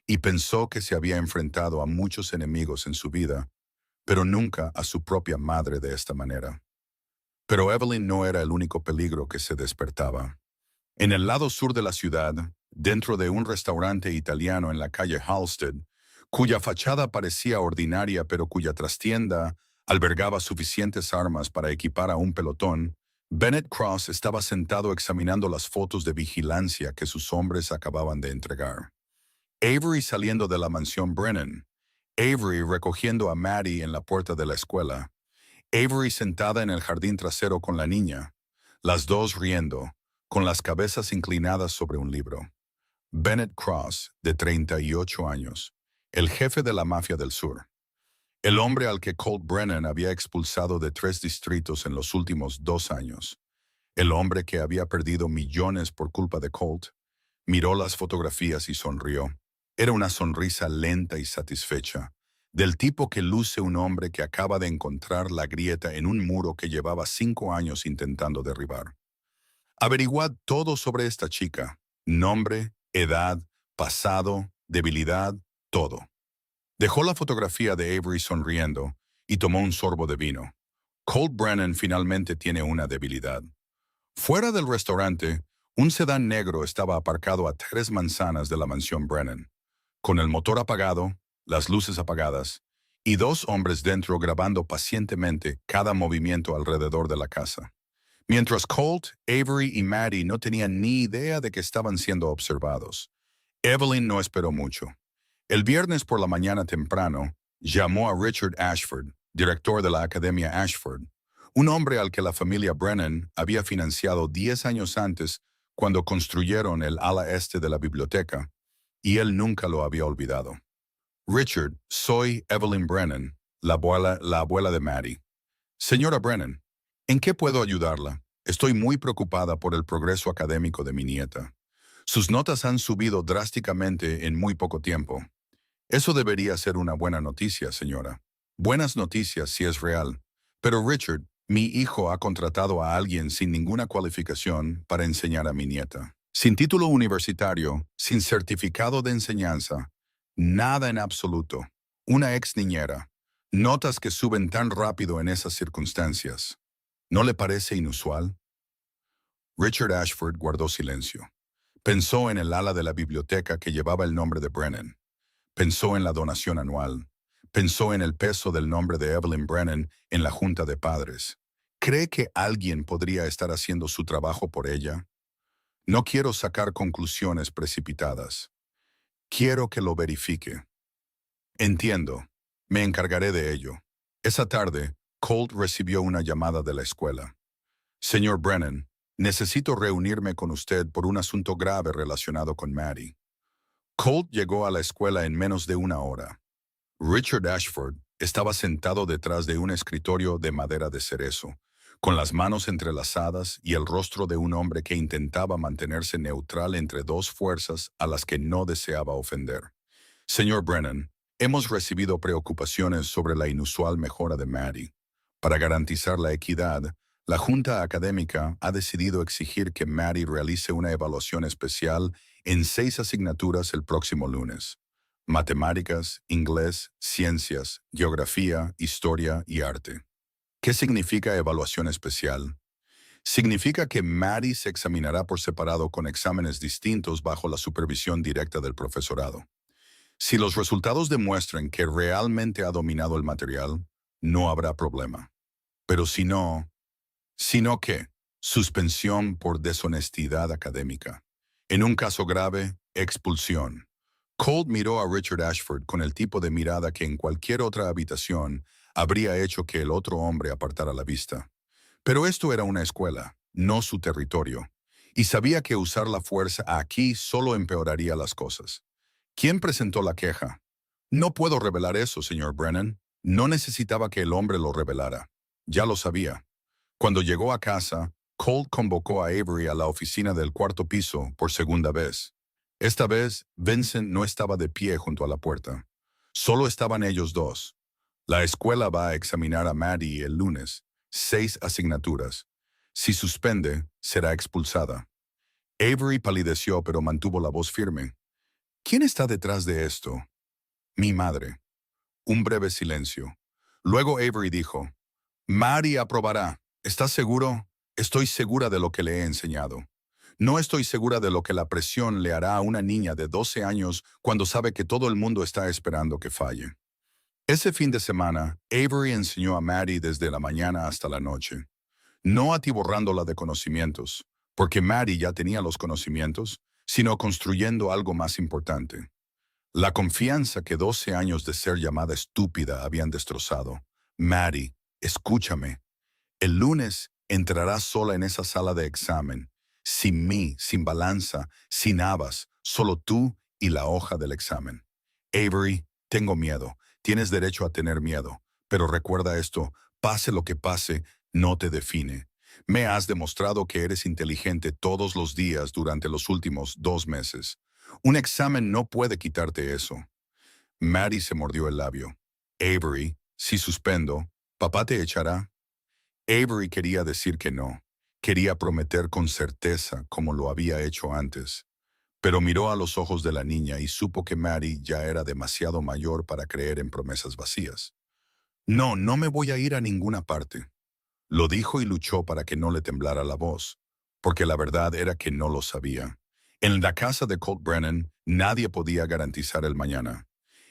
y pensó que se había enfrentado a muchos enemigos en su vida, pero nunca a su propia madre de esta manera. Pero Evelyn no era el único peligro que se despertaba. En el lado sur de la ciudad, dentro de un restaurante italiano en la calle Halsted, cuya fachada parecía ordinaria pero cuya trastienda albergaba suficientes armas para equipar a un pelotón, Bennett Cross estaba sentado examinando las fotos de vigilancia que sus hombres acababan de entregar. Avery saliendo de la mansión Brennan, Avery recogiendo a Maddie en la puerta de la escuela, Avery sentada en el jardín trasero con la niña, las dos riendo, con las cabezas inclinadas sobre un libro. Bennett Cross, de 38 años, el jefe de la mafia del sur. El hombre al que Colt Brennan había expulsado de 3 distritos en los últimos 2 años. El hombre que había perdido millones por culpa de Colt. Miró las fotografías y sonrió. Era una sonrisa lenta y satisfecha, del tipo que luce un hombre que acaba de encontrar la grieta en un muro que llevaba 5 años intentando derribar. Averiguad todo sobre esta chica: nombre, edad, pasado, debilidad, todo. Dejó la fotografía de Avery sonriendo y tomó un sorbo de vino. Colt Brennan finalmente tiene una debilidad. Fuera del restaurante, un sedán negro estaba aparcado a 3 manzanas de la mansión Brennan, con el motor apagado, las luces apagadas, y 2 hombres dentro grabando pacientemente cada movimiento alrededor de la casa. Mientras Colt, Avery y Maddie no tenían ni idea de que estaban siendo observados. Evelyn no esperó mucho. El viernes por la mañana temprano, llamó a Richard Ashford, director de la Academia Ashford, un hombre al que la familia Brennan había financiado 10 años antes cuando construyeron el ala este de la biblioteca, y él nunca lo había olvidado. Richard, soy Evelyn Brennan, la abuela de Maddie. Señora Brennan, ¿en qué puedo ayudarla? Estoy muy preocupada por el progreso académico de mi nieta. Sus notas han subido drásticamente en muy poco tiempo. Eso debería ser una buena noticia, señora. Buenas noticias si es real. Pero Richard, mi hijo ha contratado a alguien sin ninguna cualificación para enseñar a mi nieta. Sin título universitario, sin certificado de enseñanza, nada en absoluto. Una ex niñera. Notas que suben tan rápido en esas circunstancias. ¿No le parece inusual? Richard Ashford guardó silencio. Pensó en el ala de la biblioteca que llevaba el nombre de Brennan. Pensó en la donación anual. Pensó en el peso del nombre de Evelyn Brennan en la junta de padres. ¿Cree que alguien podría estar haciendo su trabajo por ella? No quiero sacar conclusiones precipitadas. Quiero que lo verifique. Entiendo. Me encargaré de ello. Esa tarde, Colt recibió una llamada de la escuela. Señor Brennan, necesito reunirme con usted por un asunto grave relacionado con Maddie. Colt llegó a la escuela en menos de una hora. Richard Ashford estaba sentado detrás de un escritorio de madera de cerezo, con las manos entrelazadas y el rostro de un hombre que intentaba mantenerse neutral entre 2 fuerzas a las que no deseaba ofender. Señor Brennan, hemos recibido preocupaciones sobre la inusual mejora de Maddie. Para garantizar la equidad, la Junta Académica ha decidido exigir que Maddie realice una evaluación especial en 6 asignaturas el próximo lunes: matemáticas, inglés, ciencias, geografía, historia y arte. ¿Qué significa evaluación especial? Significa que Maddie se examinará por separado con exámenes distintos bajo la supervisión directa del profesorado. Si los resultados demuestran que realmente ha dominado el material, no habrá problema. Pero si no, ¿qué? Suspensión por deshonestidad académica. En un caso grave, expulsión. Colt miró a Richard Ashford con el tipo de mirada que en cualquier otra habitación habría hecho que el otro hombre apartara la vista. Pero esto era una escuela, no su territorio, y sabía que usar la fuerza aquí solo empeoraría las cosas. ¿Quién presentó la queja? No puedo revelar eso, señor Brennan. No necesitaba que el hombre lo revelara. Ya lo sabía. Cuando llegó a casa, Colt convocó a Avery a la oficina del 4º piso por segunda vez. Esta vez, Vincent no estaba de pie junto a la puerta. Solo estaban ellos dos. La escuela va a examinar a Maddie el lunes, 6 asignaturas. Si suspende, será expulsada. Avery palideció pero mantuvo la voz firme. ¿Quién está detrás de esto? Mi madre. Un breve silencio. Luego Avery dijo, Maddie aprobará. ¿Estás seguro? Estoy segura de lo que le he enseñado. No estoy segura de lo que la presión le hará a una niña de 12 años cuando sabe que todo el mundo está esperando que falle. Ese fin de semana, Avery enseñó a Maddie desde la mañana hasta la noche, no atiborrándola de conocimientos, porque Maddie ya tenía los conocimientos, sino construyendo algo más importante. La confianza que 12 años de ser llamada estúpida habían destrozado. Maddie, escúchame. El lunes entrarás sola en esa sala de examen, sin mí, sin balanza, sin habas, solo tú y la hoja del examen. Avery, tengo miedo. Tienes derecho a tener miedo, pero recuerda esto: pase lo que pase, no te define. Me has demostrado que eres inteligente todos los días durante los últimos 2 meses. Un examen no puede quitarte eso. Maddie se mordió el labio. Avery, si suspendo, ¿papá te echará? Avery quería decir que no. Quería prometer con certeza como lo había hecho antes. Pero miró a los ojos de la niña y supo que Maddie ya era demasiado mayor para creer en promesas vacías. No, no me voy a ir a ninguna parte. Lo dijo y luchó para que no le temblara la voz, porque la verdad era que no lo sabía. En la casa de Colt Brennan, nadie podía garantizar el mañana.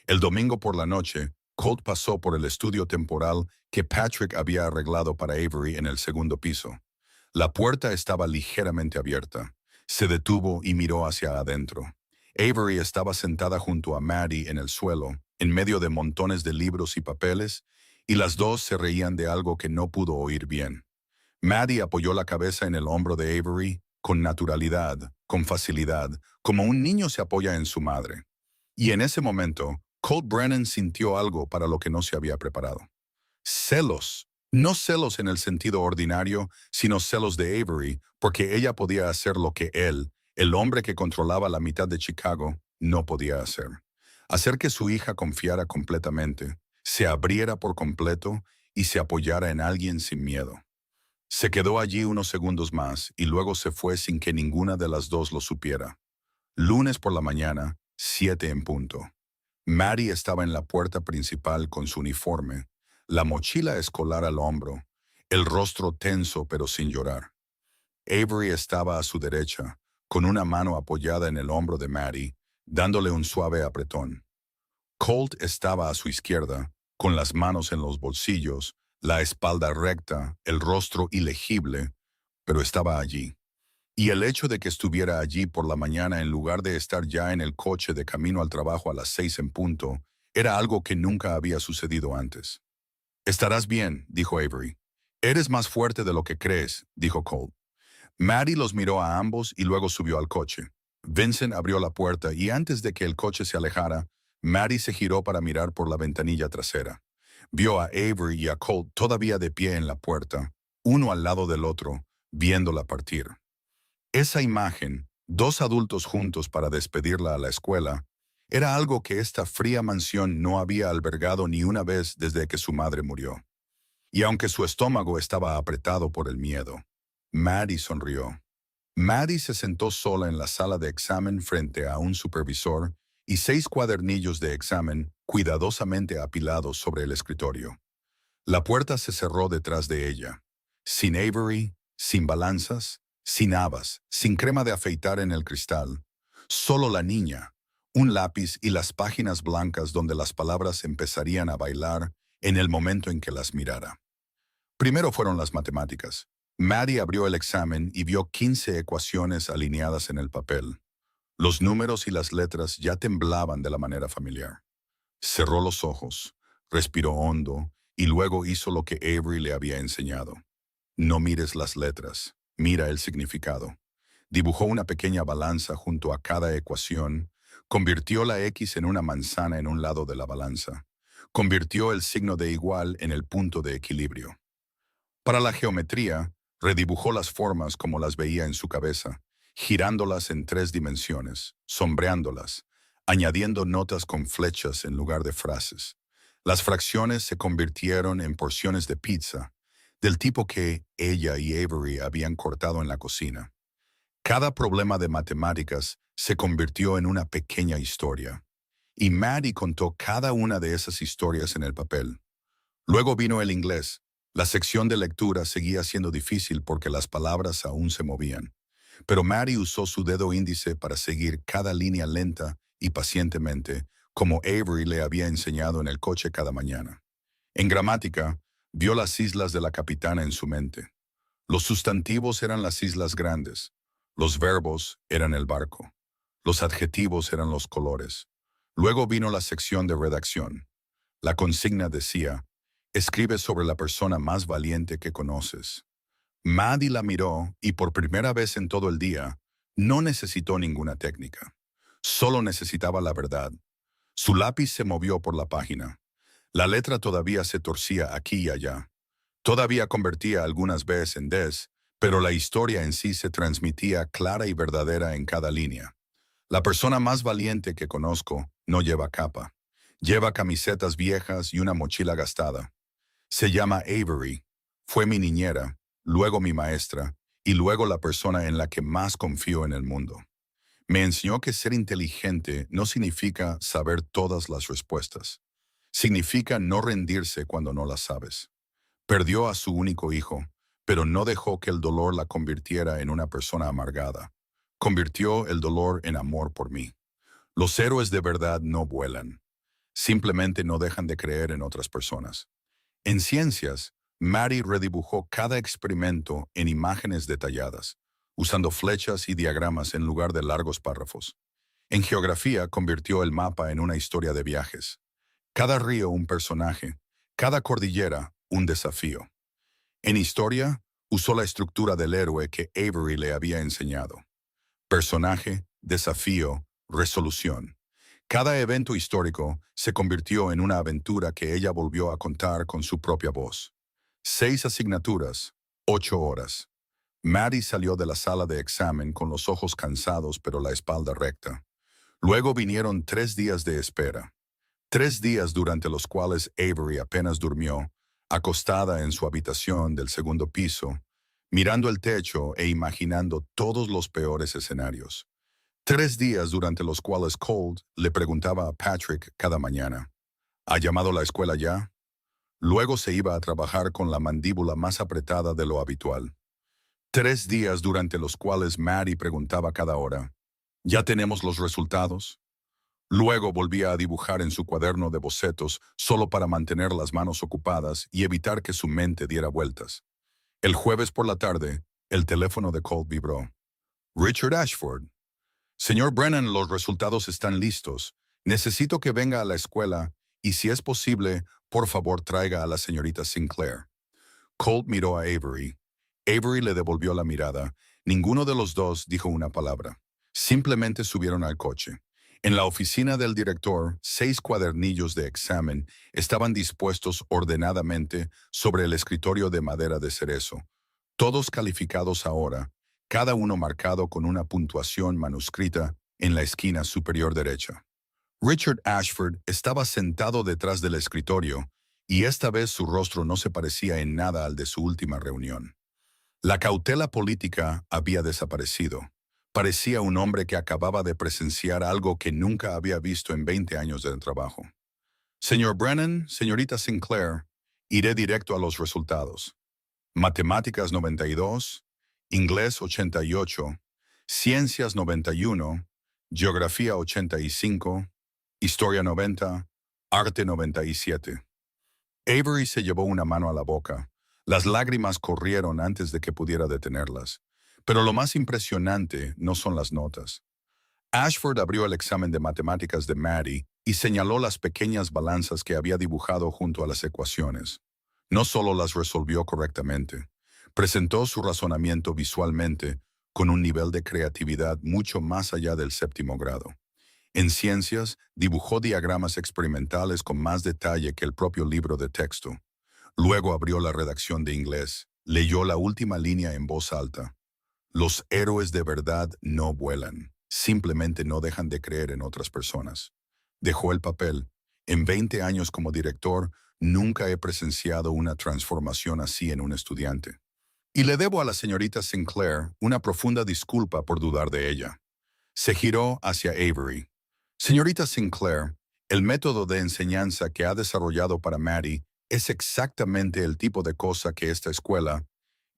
El domingo por la noche, Colt pasó por el estudio temporal que Patrick había arreglado para Avery en el segundo piso. La puerta estaba ligeramente abierta. Se detuvo y miró hacia adentro. Avery estaba sentada junto a Maddie en el suelo, en medio de montones de libros y papeles, y las dos se reían de algo que no pudo oír bien. Maddie apoyó la cabeza en el hombro de Avery con naturalidad, con facilidad, como un niño se apoya en su madre. Y en ese momento, Colt Brennan sintió algo para lo que no se había preparado. Celos. No celos en el sentido ordinario, sino celos de Avery, porque ella podía hacer lo que él, el hombre que controlaba la mitad de Chicago, no podía hacer. Hacer que su hija confiara completamente, se abriera por completo y se apoyara en alguien sin miedo. Se quedó allí unos segundos más y luego se fue sin que ninguna de las dos lo supiera. Lunes por la mañana, 7 en punto. Maddie estaba en la puerta principal con su uniforme, la mochila escolar al hombro, el rostro tenso pero sin llorar. Avery estaba a su derecha, con una mano apoyada en el hombro de Maddie, dándole un suave apretón. Colt estaba a su izquierda, con las manos en los bolsillos, la espalda recta, el rostro ilegible, pero estaba allí. Y el hecho de que estuviera allí por la mañana en lugar de estar ya en el coche de camino al trabajo a las 6 en punto, era algo que nunca había sucedido antes. Estarás bien, dijo Avery. Eres más fuerte de lo que crees, dijo Colt. Maddie los miró a ambos y luego subió al coche. Vincent abrió la puerta y antes de que el coche se alejara, Maddie se giró para mirar por la ventanilla trasera. Vio a Avery y a Colt todavía de pie en la puerta, uno al lado del otro, viéndola partir. Esa imagen, dos adultos juntos para despedirla a la escuela, era algo que esta fría mansión no había albergado ni una vez desde que su madre murió. Y aunque su estómago estaba apretado por el miedo, Maddie sonrió. Maddie se sentó sola en la sala de examen frente a un supervisor y 6 cuadernillos de examen cuidadosamente apilados sobre el escritorio. La puerta se cerró detrás de ella. Sin Avery, sin balanzas, sin habas, sin crema de afeitar en el cristal. Solo la niña, un lápiz y las páginas blancas donde las palabras empezarían a bailar en el momento en que las mirara. Primero fueron las matemáticas. Maddie abrió el examen y vio 15 ecuaciones alineadas en el papel. Los números y las letras ya temblaban de la manera familiar. Cerró los ojos, respiró hondo y luego hizo lo que Avery le había enseñado. No mires las letras, mira el significado. Dibujó una pequeña balanza junto a cada ecuación, convirtió la X en una manzana en un lado de la balanza, convirtió el signo de igual en el punto de equilibrio. Para la geometría, redibujó las formas como las veía en su cabeza, girándolas en 3 dimensiones, sombreándolas, añadiendo notas con flechas en lugar de frases. Las fracciones se convirtieron en porciones de pizza, del tipo que ella y Avery habían cortado en la cocina. Cada problema de matemáticas se convirtió en una pequeña historia, y Maddie contó cada una de esas historias en el papel. Luego vino el inglés. La sección de lectura seguía siendo difícil porque las palabras aún se movían, pero Maddie usó su dedo índice para seguir cada línea lenta y pacientemente, como Avery le había enseñado en el coche cada mañana. En gramática, vio las islas de la capitana en su mente. Los sustantivos eran las islas grandes, los verbos eran el barco, los adjetivos eran los colores. Luego vino la sección de redacción. La consigna decía: escribe sobre la persona más valiente que conoces. Maddie la miró y por primera vez en todo el día, no necesitó ninguna técnica. Solo necesitaba la verdad. Su lápiz se movió por la página. La letra todavía se torcía aquí y allá. Todavía convertía algunas Bs en Ds pero la historia en sí se transmitía clara y verdadera en cada línea. La persona más valiente que conozco no lleva capa. Lleva camisetas viejas y una mochila gastada. Se llama Avery. Fue mi niñera, luego mi maestra, y luego la persona en la que más confío en el mundo. Me enseñó que ser inteligente no significa saber todas las respuestas. Significa no rendirse cuando no las sabes. Perdió a su único hijo, pero no dejó que el dolor la convirtiera en una persona amargada. Convirtió el dolor en amor por mí. Los héroes de verdad no vuelan. Simplemente no dejan de creer en otras personas. En ciencias, Mary redibujó cada experimento en imágenes detalladas, usando flechas y diagramas en lugar de largos párrafos. En geografía, convirtió el mapa en una historia de viajes. Cada río un personaje, cada cordillera un desafío. En historia, usó la estructura del héroe que Avery le había enseñado. Personaje, desafío, resolución. Cada evento histórico se convirtió en una aventura que ella volvió a contar con su propia voz. 6 asignaturas, 8 horas. Maddie salió de la sala de examen con los ojos cansados pero la espalda recta. Luego vinieron 3 días de espera. 3 días durante los cuales Avery apenas durmió, acostada en su habitación del segundo piso, mirando el techo e imaginando todos los peores escenarios. 3 días durante los cuales Colt le preguntaba a Patrick cada mañana, ¿ha llamado la escuela ya? Luego se iba a trabajar con la mandíbula más apretada de lo habitual. 3 días durante los cuales Maddie preguntaba cada hora, ¿ya tenemos los resultados? Luego volvía a dibujar en su cuaderno de bocetos solo para mantener las manos ocupadas y evitar que su mente diera vueltas. El jueves por la tarde, el teléfono de Colt vibró. Richard Ashford. Señor Brennan, los resultados están listos. Necesito que venga a la escuela y, si es posible, por favor traiga a la señorita Sinclair. Colt miró a Avery. Avery le devolvió la mirada. Ninguno de los dos dijo una palabra. Simplemente subieron al coche. En la oficina del director, 6 cuadernillos de examen estaban dispuestos ordenadamente sobre el escritorio de madera de cerezo, todos calificados ahora, cada uno marcado con una puntuación manuscrita en la esquina superior derecha. Richard Ashford estaba sentado detrás del escritorio y esta vez su rostro no se parecía en nada al de su última reunión. La cautela política había desaparecido. Parecía un hombre que acababa de presenciar algo que nunca había visto en 20 años de trabajo. Señor Brennan, señorita Sinclair, iré directo a los resultados. Matemáticas 92, Inglés 88, Ciencias 91, Geografía 85, Historia 90, Arte 97. Avery se llevó una mano a la boca. Las lágrimas corrieron antes de que pudiera detenerlas. Pero lo más impresionante no son las notas. Ashford abrió el examen de matemáticas de Maddie y señaló las pequeñas balanzas que había dibujado junto a las ecuaciones. No solo las resolvió correctamente, presentó su razonamiento visualmente con un nivel de creatividad mucho más allá del 7º grado. En ciencias, dibujó diagramas experimentales con más detalle que el propio libro de texto. Luego abrió la redacción de inglés, leyó la última línea en voz alta. Los héroes de verdad no vuelan, simplemente no dejan de creer en otras personas. Dejó el papel. En 20 años como director, nunca he presenciado una transformación así en un estudiante. Y le debo a la señorita Sinclair una profunda disculpa por dudar de ella. Se giró hacia Avery. Señorita Sinclair, el método de enseñanza que ha desarrollado para Maddie es exactamente el tipo de cosa que esta escuela,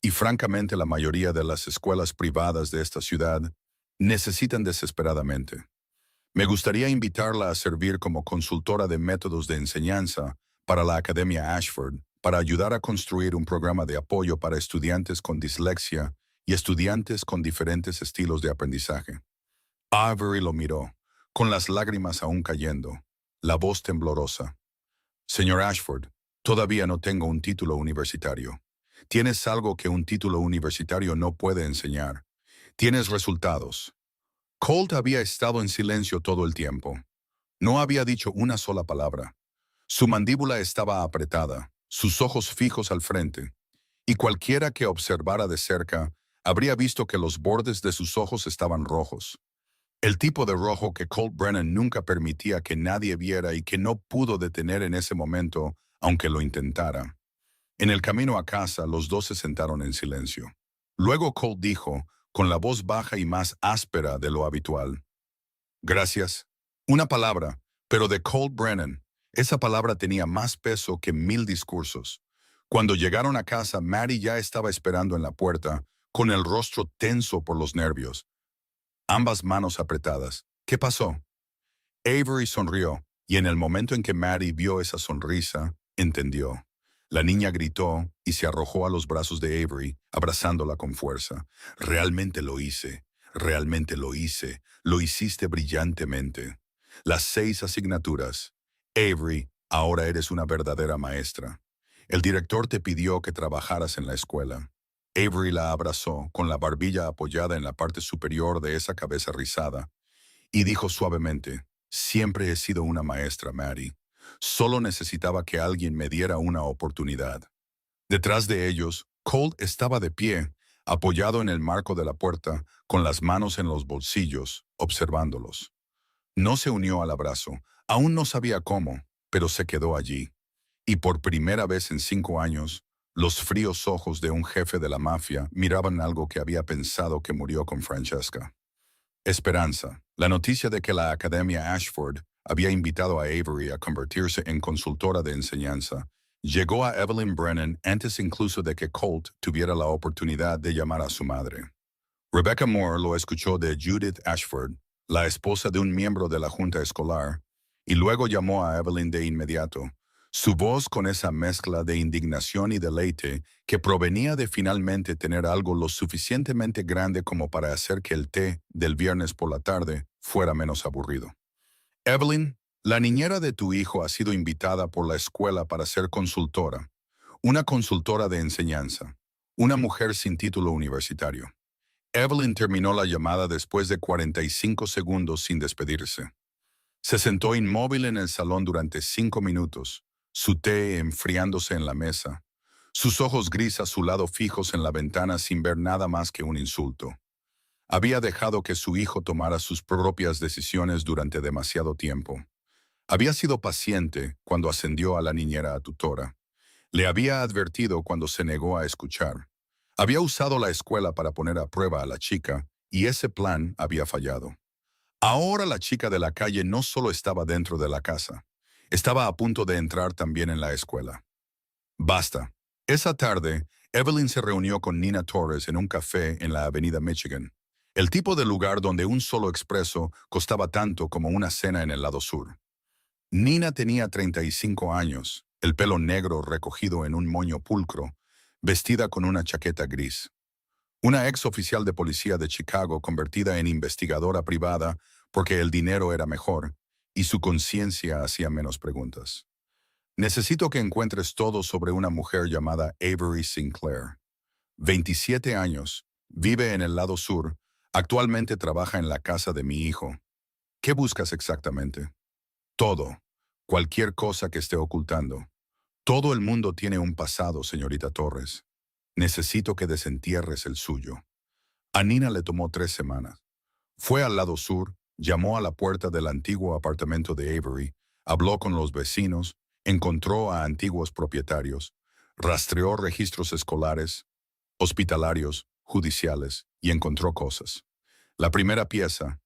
y francamente la mayoría de las escuelas privadas de esta ciudad, necesitan desesperadamente. Me gustaría invitarla a servir como consultora de métodos de enseñanza para la Academia Ashford, para ayudar a construir un programa de apoyo para estudiantes con dislexia y estudiantes con diferentes estilos de aprendizaje. Avery lo miró, con las lágrimas aún cayendo, la voz temblorosa. Señor Ashford, todavía no tengo un título universitario. Tienes algo que un título universitario no puede enseñar. Tienes resultados. Colt había estado en silencio todo el tiempo. No había dicho una sola palabra. Su mandíbula estaba apretada, sus ojos fijos al frente. y cualquiera que observara de cerca habría visto que los bordes de sus ojos estaban rojos. El tipo de rojo que Colt Brennan nunca permitía que nadie viera y que no pudo detener en ese momento, aunque lo intentara. En el camino a casa, los dos se sentaron en silencio. Luego Colt dijo, con la voz baja y más áspera de lo habitual: «Gracias». Una palabra, pero de Colt Brennan. Esa palabra tenía más peso que 1000 discursos. Cuando llegaron a casa, Maddie ya estaba esperando en la puerta, con el rostro tenso por los nervios, ambas manos apretadas. ¿Qué pasó? Avery sonrió, y en el momento en que Maddie vio esa sonrisa, entendió. La niña gritó y se arrojó a los brazos de Avery, abrazándola con fuerza. «Realmente lo hice, realmente lo hice, lo hiciste brillantemente. Las 6 asignaturas. Avery, ahora eres una verdadera maestra. El director te pidió que trabajaras en la escuela». Avery la abrazó, con la barbilla apoyada en la parte superior de esa cabeza rizada, y dijo suavemente: «Siempre he sido una maestra, Maddie. Solo necesitaba que alguien me diera una oportunidad». Detrás de ellos, Colt estaba de pie, apoyado en el marco de la puerta, con las manos en los bolsillos, observándolos. No se unió al abrazo, aún no sabía cómo, pero se quedó allí. Y por primera vez en 5 años, los fríos ojos de un jefe de la mafia miraban algo que había pensado que murió con Francesca. Esperanza. La noticia de que la Academia Ashford había invitado a Avery a convertirse en consultora de enseñanza llegó a Evelyn Brennan antes incluso de que Colt tuviera la oportunidad de llamar a su madre. Rebecca Moore lo escuchó de Judith Ashford, la esposa de un miembro de la junta escolar, y luego llamó a Evelyn de inmediato, su voz con esa mezcla de indignación y deleite que provenía de finalmente tener algo lo suficientemente grande como para hacer que el té del viernes por la tarde fuera menos aburrido. «Evelyn, la niñera de tu hijo ha sido invitada por la escuela para ser consultora, una consultora de enseñanza, una mujer sin título universitario». Evelyn terminó la llamada después de 45 segundos sin despedirse. Se sentó inmóvil en el salón durante 5 minutos, su té enfriándose en la mesa, sus ojos gris a su lado fijos en la ventana sin ver nada más que un insulto. Había dejado que su hijo tomara sus propias decisiones durante demasiado tiempo. Había sido paciente cuando ascendió a la niñera a tutora. Le había advertido cuando se negó a escuchar. Había usado la escuela para poner a prueba a la chica, y ese plan había fallado. Ahora la chica de la calle no solo estaba dentro de la casa, estaba a punto de entrar también en la escuela. Basta. Esa tarde, Evelyn se reunió con Nina Torres en un café en la avenida Michigan, el tipo de lugar donde un solo expreso costaba tanto como una cena en el lado sur. Nina tenía 35 años, el pelo negro recogido en un moño pulcro, vestida con una chaqueta gris. Una ex oficial de policía de Chicago convertida en investigadora privada porque el dinero era mejor y su conciencia hacía menos preguntas. «Necesito que encuentres todo sobre una mujer llamada Avery Sinclair. 27 años, vive en el lado sur, actualmente trabaja en la casa de mi hijo. ¿Qué buscas exactamente?» «Todo. Cualquier cosa que esté ocultando. Todo el mundo tiene un pasado, señorita Torres. Necesito que desentierres el suyo». A Nina le tomó 3 semanas. Fue al lado sur, llamó a la puerta del antiguo apartamento de Avery, habló con los vecinos, encontró a antiguos propietarios, rastreó registros escolares, hospitalarios, judiciales, y encontró cosas. La primera pieza: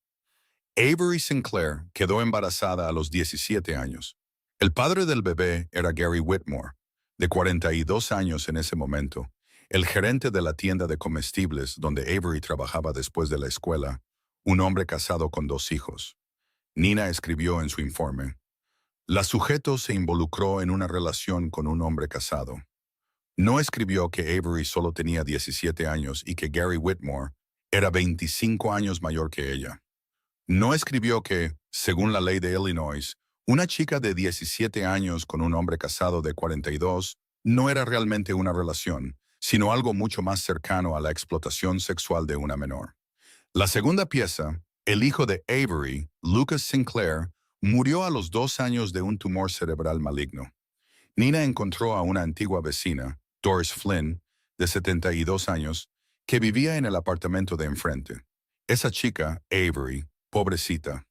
Avery Sinclair quedó embarazada a los 17 años. El padre del bebé era Gary Whitmore, de 42 años en ese momento, el gerente de la tienda de comestibles donde Avery trabajaba después de la escuela, un hombre casado con 2 hijos. Nina escribió en su informe: «La sujeto se involucró en una relación con un hombre casado». No escribió que Avery solo tenía 17 años y que Gary Whitmore era 25 años mayor que ella. No escribió que, según la ley de Illinois, una chica de 17 años con un hombre casado de 42 no era realmente una relación, sino algo mucho más cercano a la explotación sexual de una menor. La segunda pieza: el hijo de Avery, Lucas Sinclair, murió a los 2 años de un tumor cerebral maligno. Nina encontró a una antigua vecina, Doris Flynn, de 72 años, que vivía en el apartamento de enfrente. Esa chica, Avery, pobrecita.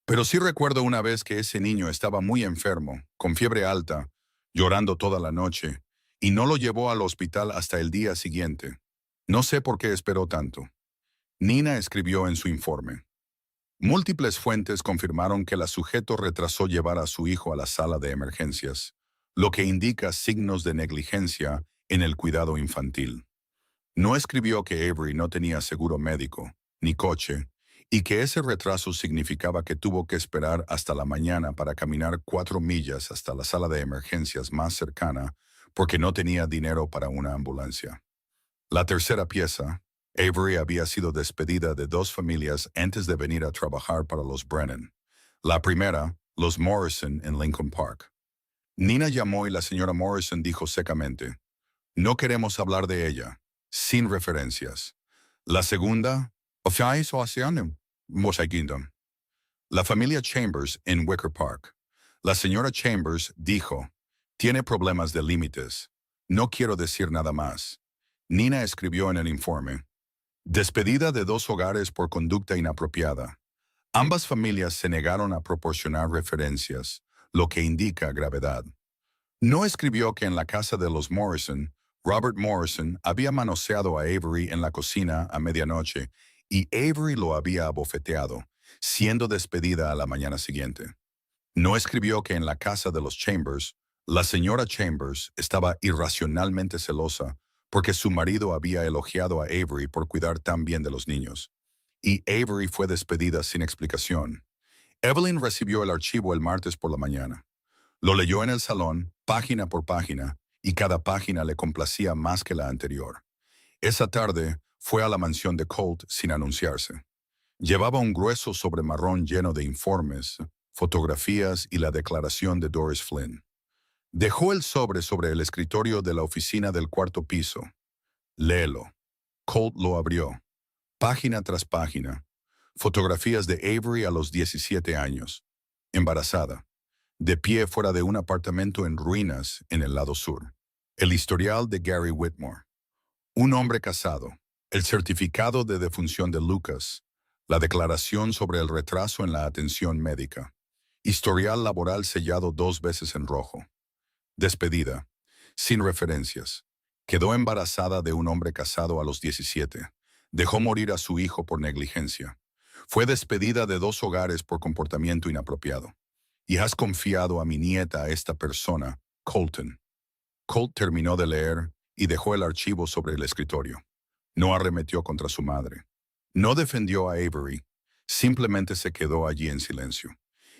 Pero sí recuerdo una vez que ese niño estaba muy enfermo, con fiebre alta, llorando toda la noche, y no lo llevó al hospital hasta el día siguiente. No sé por qué esperó tanto. Nina escribió en su informe. Múltiples fuentes confirmaron que la sujeto retrasó llevar a su hijo a la sala de emergencias, lo que indica signos de negligencia en el cuidado infantil. No escribió que Avery no tenía seguro médico, ni coche, y que ese retraso significaba que tuvo que esperar hasta la mañana para caminar 4 millas hasta la sala de emergencias más cercana porque no tenía dinero para una ambulancia. La tercera pieza, Avery había sido despedida de 2 familias antes de venir a trabajar para los Brennan. La primera, los Morrison en Lincoln Park. Nina llamó y la señora Morrison dijo secamente, no queremos hablar de ella, sin referencias. La segunda, la familia Chambers en Wicker Park. La señora Chambers dijo, tiene problemas de límites. No quiero decir nada más. Nina escribió en el informe, despedida de 2 hogares por conducta inapropiada. Ambas familias se negaron a proporcionar referencias, lo que indica gravedad. No escribió que en la casa de los Morrison, Robert Morrison había manoseado a Avery en la cocina a medianoche y Avery lo había abofeteado, siendo despedida a la mañana siguiente. No escribió que en la casa de los Chambers, la señora Chambers estaba irracionalmente celosa porque su marido había elogiado a Avery por cuidar tan bien de los niños. Y Avery fue despedida sin explicación. Evelyn recibió el archivo el martes por la mañana. Lo leyó en el salón, página por página, y cada página le complacía más que la anterior. Esa tarde fue a la mansión de Colt sin anunciarse. Llevaba un grueso sobre marrón lleno de informes, fotografías y la declaración de Doris Flynn. Dejó el sobre el escritorio de la oficina del 4º piso. Léelo. Colt lo abrió. Página tras página. Fotografías de Avery a los 17 años. Embarazada. De pie fuera de un apartamento en ruinas en el lado sur. El historial de Gary Whitmore. Un hombre casado. El certificado de defunción de Lucas. La declaración sobre el retraso en la atención médica. Historial laboral sellado 2 veces en rojo. Despedida. Sin referencias. Quedó embarazada de un hombre casado a los 17. Dejó morir a su hijo por negligencia. Fue despedida de 2 hogares por comportamiento inapropiado. Y has confiado a mi nieta a esta persona, Colton. Colt terminó de leer y dejó el archivo sobre el escritorio. No arremetió contra su madre. No defendió a Avery. Simplemente se quedó allí en silencio.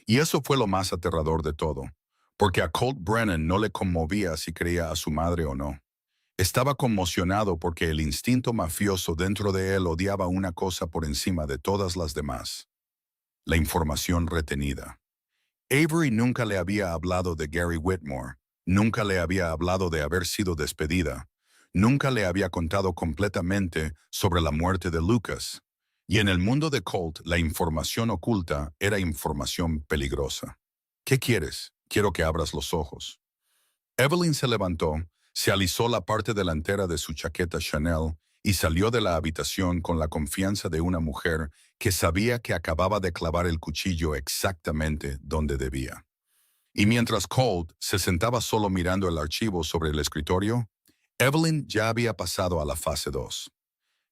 Y eso fue lo más aterrador de todo, porque a Colt Brennan no le conmovía si creía a su madre o no. Estaba conmocionado porque el instinto mafioso dentro de él odiaba una cosa por encima de todas las demás. La información retenida. Avery nunca le había hablado de Gary Whitmore, nunca le había hablado de haber sido despedida, nunca le había contado completamente sobre la muerte de Lucas. Y en el mundo de Colt, la información oculta era información peligrosa. ¿Qué quieres? Quiero que abras los ojos. Evelyn se levantó, se alisó la parte delantera de su chaqueta Chanel y salió de la habitación con la confianza de una mujer que sabía que acababa de clavar el cuchillo exactamente donde debía. Y mientras Colt se sentaba solo mirando el archivo sobre el escritorio, Evelyn ya había pasado a la fase 2.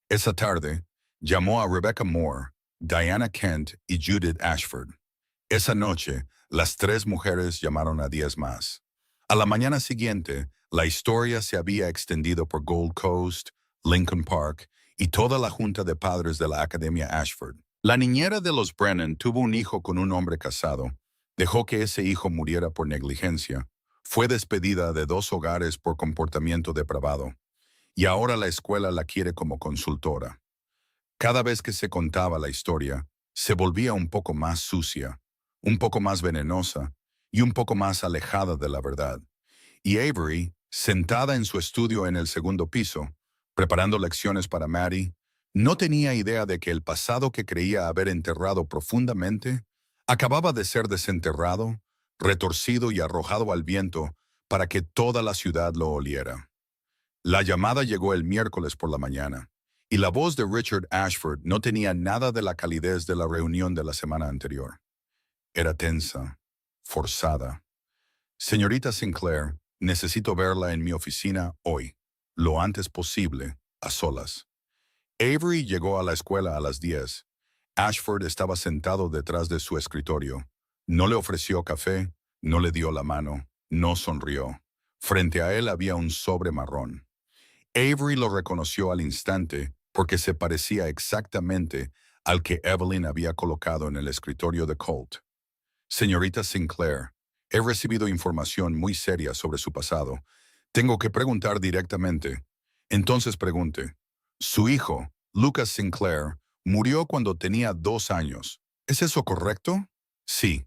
Esa tarde, llamó a Rebecca Moore, Diana Kent y Judith Ashford. Esa noche, las 3 mujeres llamaron a 10 más. A la mañana siguiente, la historia se había extendido por Gold Coast, Lincoln Park y toda la junta de padres de la Academia Ashford. La niñera de los Brennan tuvo un hijo con un hombre casado, dejó que ese hijo muriera por negligencia, fue despedida de 2 hogares por comportamiento depravado, y ahora la escuela la quiere como consultora. Cada vez que se contaba la historia, se volvía un poco más sucia, un poco más venenosa y un poco más alejada de la verdad. Y Avery, sentada en su estudio en el 2º piso, preparando lecciones para Maddie, no tenía idea de que el pasado que creía haber enterrado profundamente acababa de ser desenterrado, retorcido y arrojado al viento para que toda la ciudad lo oliera. La llamada llegó el miércoles por la mañana, y la voz de Richard Ashford no tenía nada de la calidez de la reunión de la semana anterior. Era tensa, forzada. Señorita Sinclair, necesito verla en mi oficina hoy, lo antes posible, a solas. Avery llegó a la escuela a las 10. Ashford estaba sentado detrás de su escritorio. No le ofreció café, no le dio la mano, no sonrió. Frente a él había un sobre marrón. Avery lo reconoció al instante porque se parecía exactamente al que Evelyn había colocado en el escritorio de Colt. Señorita Sinclair, he recibido información muy seria sobre su pasado. Tengo que preguntar directamente. Entonces pregunte. Su hijo, Lucas Sinclair, murió cuando tenía 2 años. ¿Es eso correcto? Sí.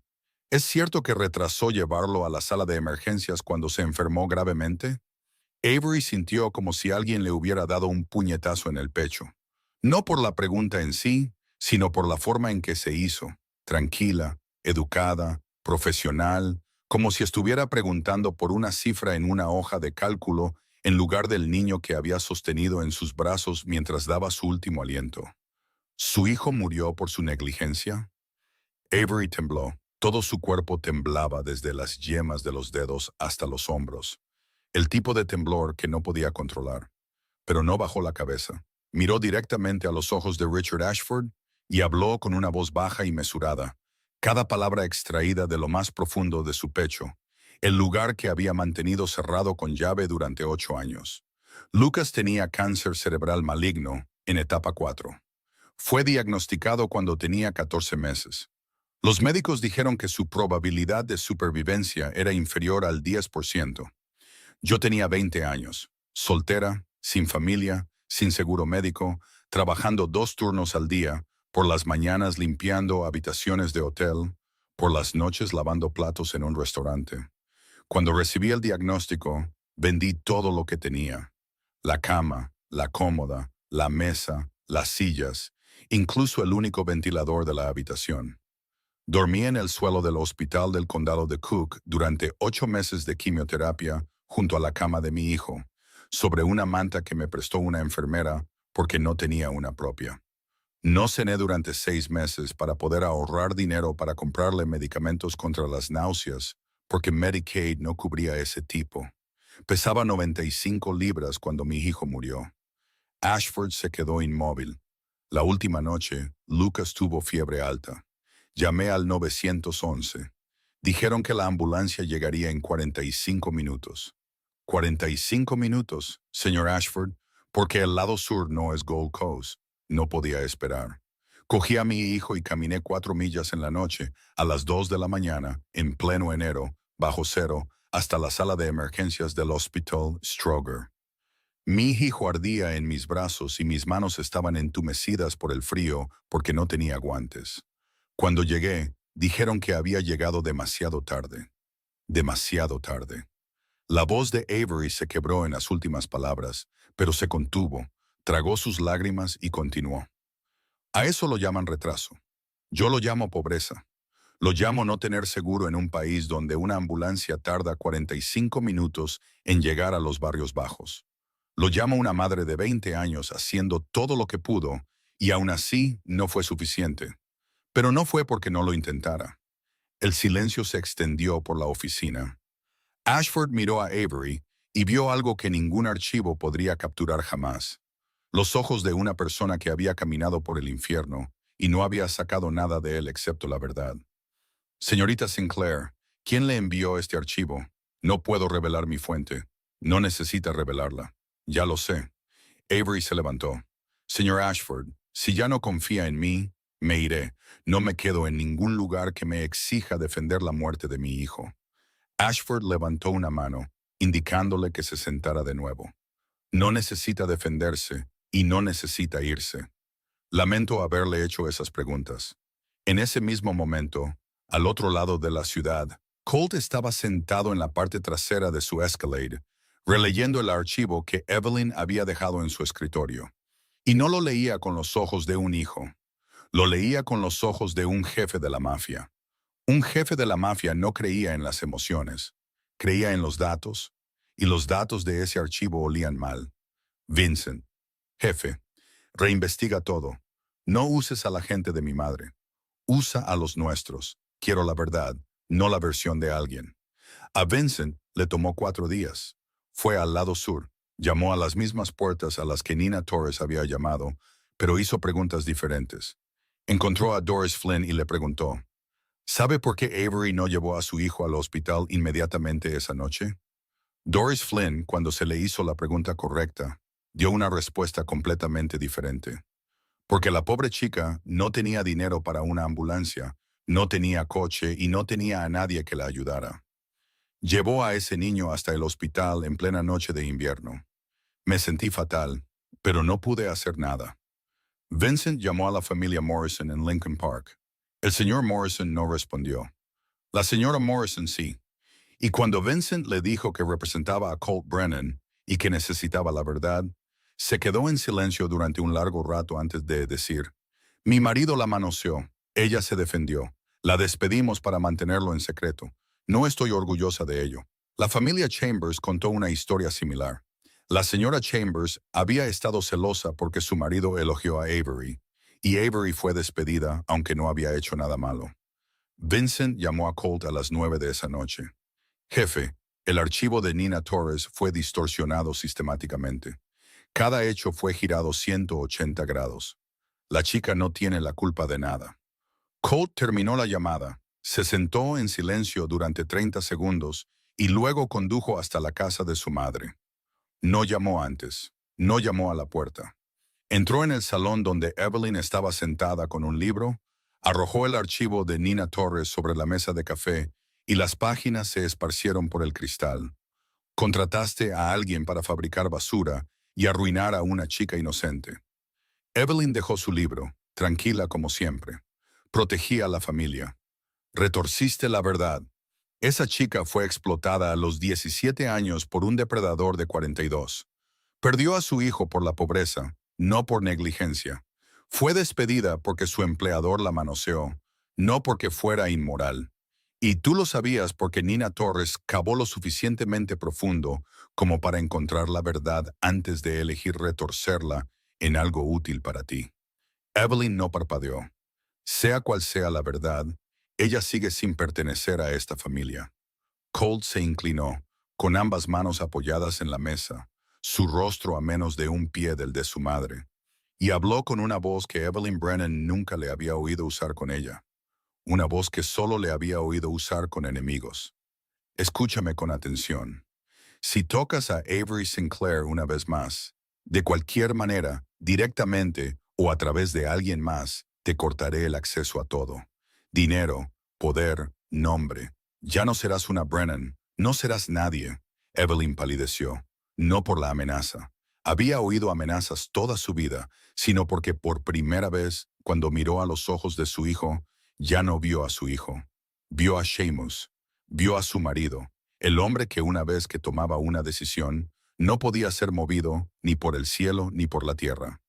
¿Es cierto que retrasó llevarlo a la sala de emergencias cuando se enfermó gravemente? Avery sintió como si alguien le hubiera dado un puñetazo en el pecho. No por la pregunta en sí, sino por la forma en que se hizo. Tranquila, educada, profesional, como si estuviera preguntando por una cifra en una hoja de cálculo en lugar del niño que había sostenido en sus brazos mientras daba su último aliento. ¿Su hijo murió por su negligencia? Avery tembló. Todo su cuerpo temblaba desde las yemas de los dedos hasta los hombros. El tipo de temblor que no podía controlar. Pero no bajó la cabeza. Miró directamente a los ojos de Richard Ashford y habló con una voz baja y mesurada, cada palabra extraída de lo más profundo de su pecho, el lugar que había mantenido cerrado con llave durante 8 años. Lucas tenía cáncer cerebral maligno en etapa 4. Fue diagnosticado cuando tenía 14 meses. Los médicos dijeron que su probabilidad de supervivencia era inferior al 10%. Yo tenía 20 años, soltera, sin familia, sin seguro médico, trabajando 2 turnos al día, por las mañanas limpiando habitaciones de hotel, por las noches lavando platos en un restaurante. Cuando recibí el diagnóstico, vendí todo lo que tenía. La cama, la cómoda, la mesa, las sillas, incluso el único ventilador de la habitación. Dormí en el suelo del hospital del condado de Cook durante 8 meses de quimioterapia junto a la cama de mi hijo, sobre una manta que me prestó una enfermera porque no tenía una propia. No cené durante 6 meses para poder ahorrar dinero para comprarle medicamentos contra las náuseas, porque Medicaid no cubría ese tipo. Pesaba 95 libras cuando mi hijo murió. Ashford se quedó inmóvil. La última noche, Lucas tuvo fiebre alta. Llamé al 911. Dijeron que la ambulancia llegaría en 45 minutos. 45 minutos, señor Ashford, porque el lado sur no es Gold Coast. No podía esperar. Cogí a mi hijo y caminé 4 millas en la noche, a las 2 de la mañana, en pleno enero, bajo cero, hasta la sala de emergencias del Hospital Stroger. Mi hijo ardía en mis brazos y mis manos estaban entumecidas por el frío porque no tenía guantes. Cuando llegué, dijeron que había llegado demasiado tarde. Demasiado tarde. La voz de Avery se quebró en las últimas palabras, pero se contuvo, tragó sus lágrimas y continuó. A eso lo llaman retraso. Yo lo llamo pobreza. Lo llamo no tener seguro en un país donde una ambulancia tarda 45 minutos en llegar a los barrios bajos. Lo llamo una madre de 20 años haciendo todo lo que pudo y aún así no fue suficiente. Pero no fue porque no lo intentara. El silencio se extendió por la oficina. Ashford miró a Avery y vio algo que ningún archivo podría capturar jamás. Los ojos de una persona que había caminado por el infierno y no había sacado nada de él excepto la verdad. Señorita Sinclair, ¿quién le envió este archivo? No puedo revelar mi fuente. No necesita revelarla. Ya lo sé. Avery se levantó. Señor Ashford, si ya no confía en mí, me iré. No me quedo en ningún lugar que me exija defender la muerte de mi hijo. Ashford levantó una mano, indicándole que se sentara de nuevo. No necesita defenderse y no necesita irse. Lamento haberle hecho esas preguntas. En ese mismo momento, al otro lado de la ciudad, Colt estaba sentado en la parte trasera de su Escalade, releyendo el archivo que Evelyn había dejado en su escritorio. Y no lo leía con los ojos de un hijo. Lo leía con los ojos de un jefe de la mafia. Un jefe de la mafia no creía en las emociones. Creía en los datos. y los datos de ese archivo olían mal. Vincent: jefe, reinvestiga todo. No uses a la gente de mi madre. Usa a los nuestros. Quiero la verdad, no la versión de alguien. A Vincent le tomó 4 días. Fue al lado sur, llamó a las mismas puertas a las que Nina Torres había llamado, pero hizo preguntas diferentes. Encontró a Doris Flynn y le preguntó: ¿sabe por qué Avery no llevó a su hijo al hospital inmediatamente esa noche? Doris Flynn, cuando se le hizo la pregunta correcta, dio una respuesta completamente diferente. Porque la pobre chica no tenía dinero para una ambulancia, no tenía coche y no tenía a nadie que la ayudara. Llevó a ese niño hasta el hospital en plena noche de invierno. Me sentí fatal, pero no pude hacer nada. Vincent llamó a la familia Morrison en Lincoln Park. El señor Morrison no respondió. La señora Morrison sí. Y cuando Vincent le dijo que representaba a Colt Brennan y que necesitaba la verdad, se quedó en silencio durante un largo rato antes de decir: mi marido la manoseó. Ella se defendió. La despedimos para mantenerlo en secreto. No estoy orgullosa de ello. La familia Chambers contó una historia similar. La señora Chambers había estado celosa porque su marido elogió a Avery, y Avery fue despedida aunque no había hecho nada malo. Vincent llamó a Colt a las 9 de esa noche. Jefe, el archivo de Nina Torres fue distorsionado sistemáticamente. Cada hecho fue girado 180 grados. La chica no tiene la culpa de nada. Colt terminó la llamada, se sentó en silencio durante 30 segundos y luego condujo hasta la casa de su madre. No llamó antes, no llamó a la puerta. Entró en el salón donde Evelyn estaba sentada con un libro, arrojó el archivo de Nina Torres sobre la mesa de café y las páginas se esparcieron por el cristal. Contrataste a alguien para fabricar basura y arruinar a una chica inocente. Evelyn dejó su libro, tranquila como siempre. Protegía a la familia. Retorciste la verdad. Esa chica fue explotada a los 17 años por un depredador de 42. Perdió a su hijo por la pobreza, no por negligencia. Fue despedida porque su empleador la manoseó, no porque fuera inmoral. Y tú lo sabías porque Nina Torres cavó lo suficientemente profundo como para encontrar la verdad antes de elegir retorcerla en algo útil para ti. Evelyn no parpadeó. Sea cual sea la verdad, ella sigue sin pertenecer a esta familia. Colt se inclinó, con ambas manos apoyadas en la mesa, su rostro a menos de un pie del de su madre, y habló con una voz que Evelyn Brennan nunca le había oído usar con ella, una voz que solo le había oído usar con enemigos. Escúchame con atención. Si tocas a Avery Sinclair una vez más, de cualquier manera, directamente o a través de alguien más, te cortaré el acceso a todo. Dinero, poder, nombre. Ya no serás una Brennan, no serás nadie. Evelyn palideció, no por la amenaza. Había oído amenazas toda su vida, sino porque por primera vez, cuando miró a los ojos de su hijo, ya no vio a su hijo. Vio a Seamus, vio a su marido, el hombre que una vez que tomaba una decisión, no podía ser movido ni por el cielo ni por la tierra.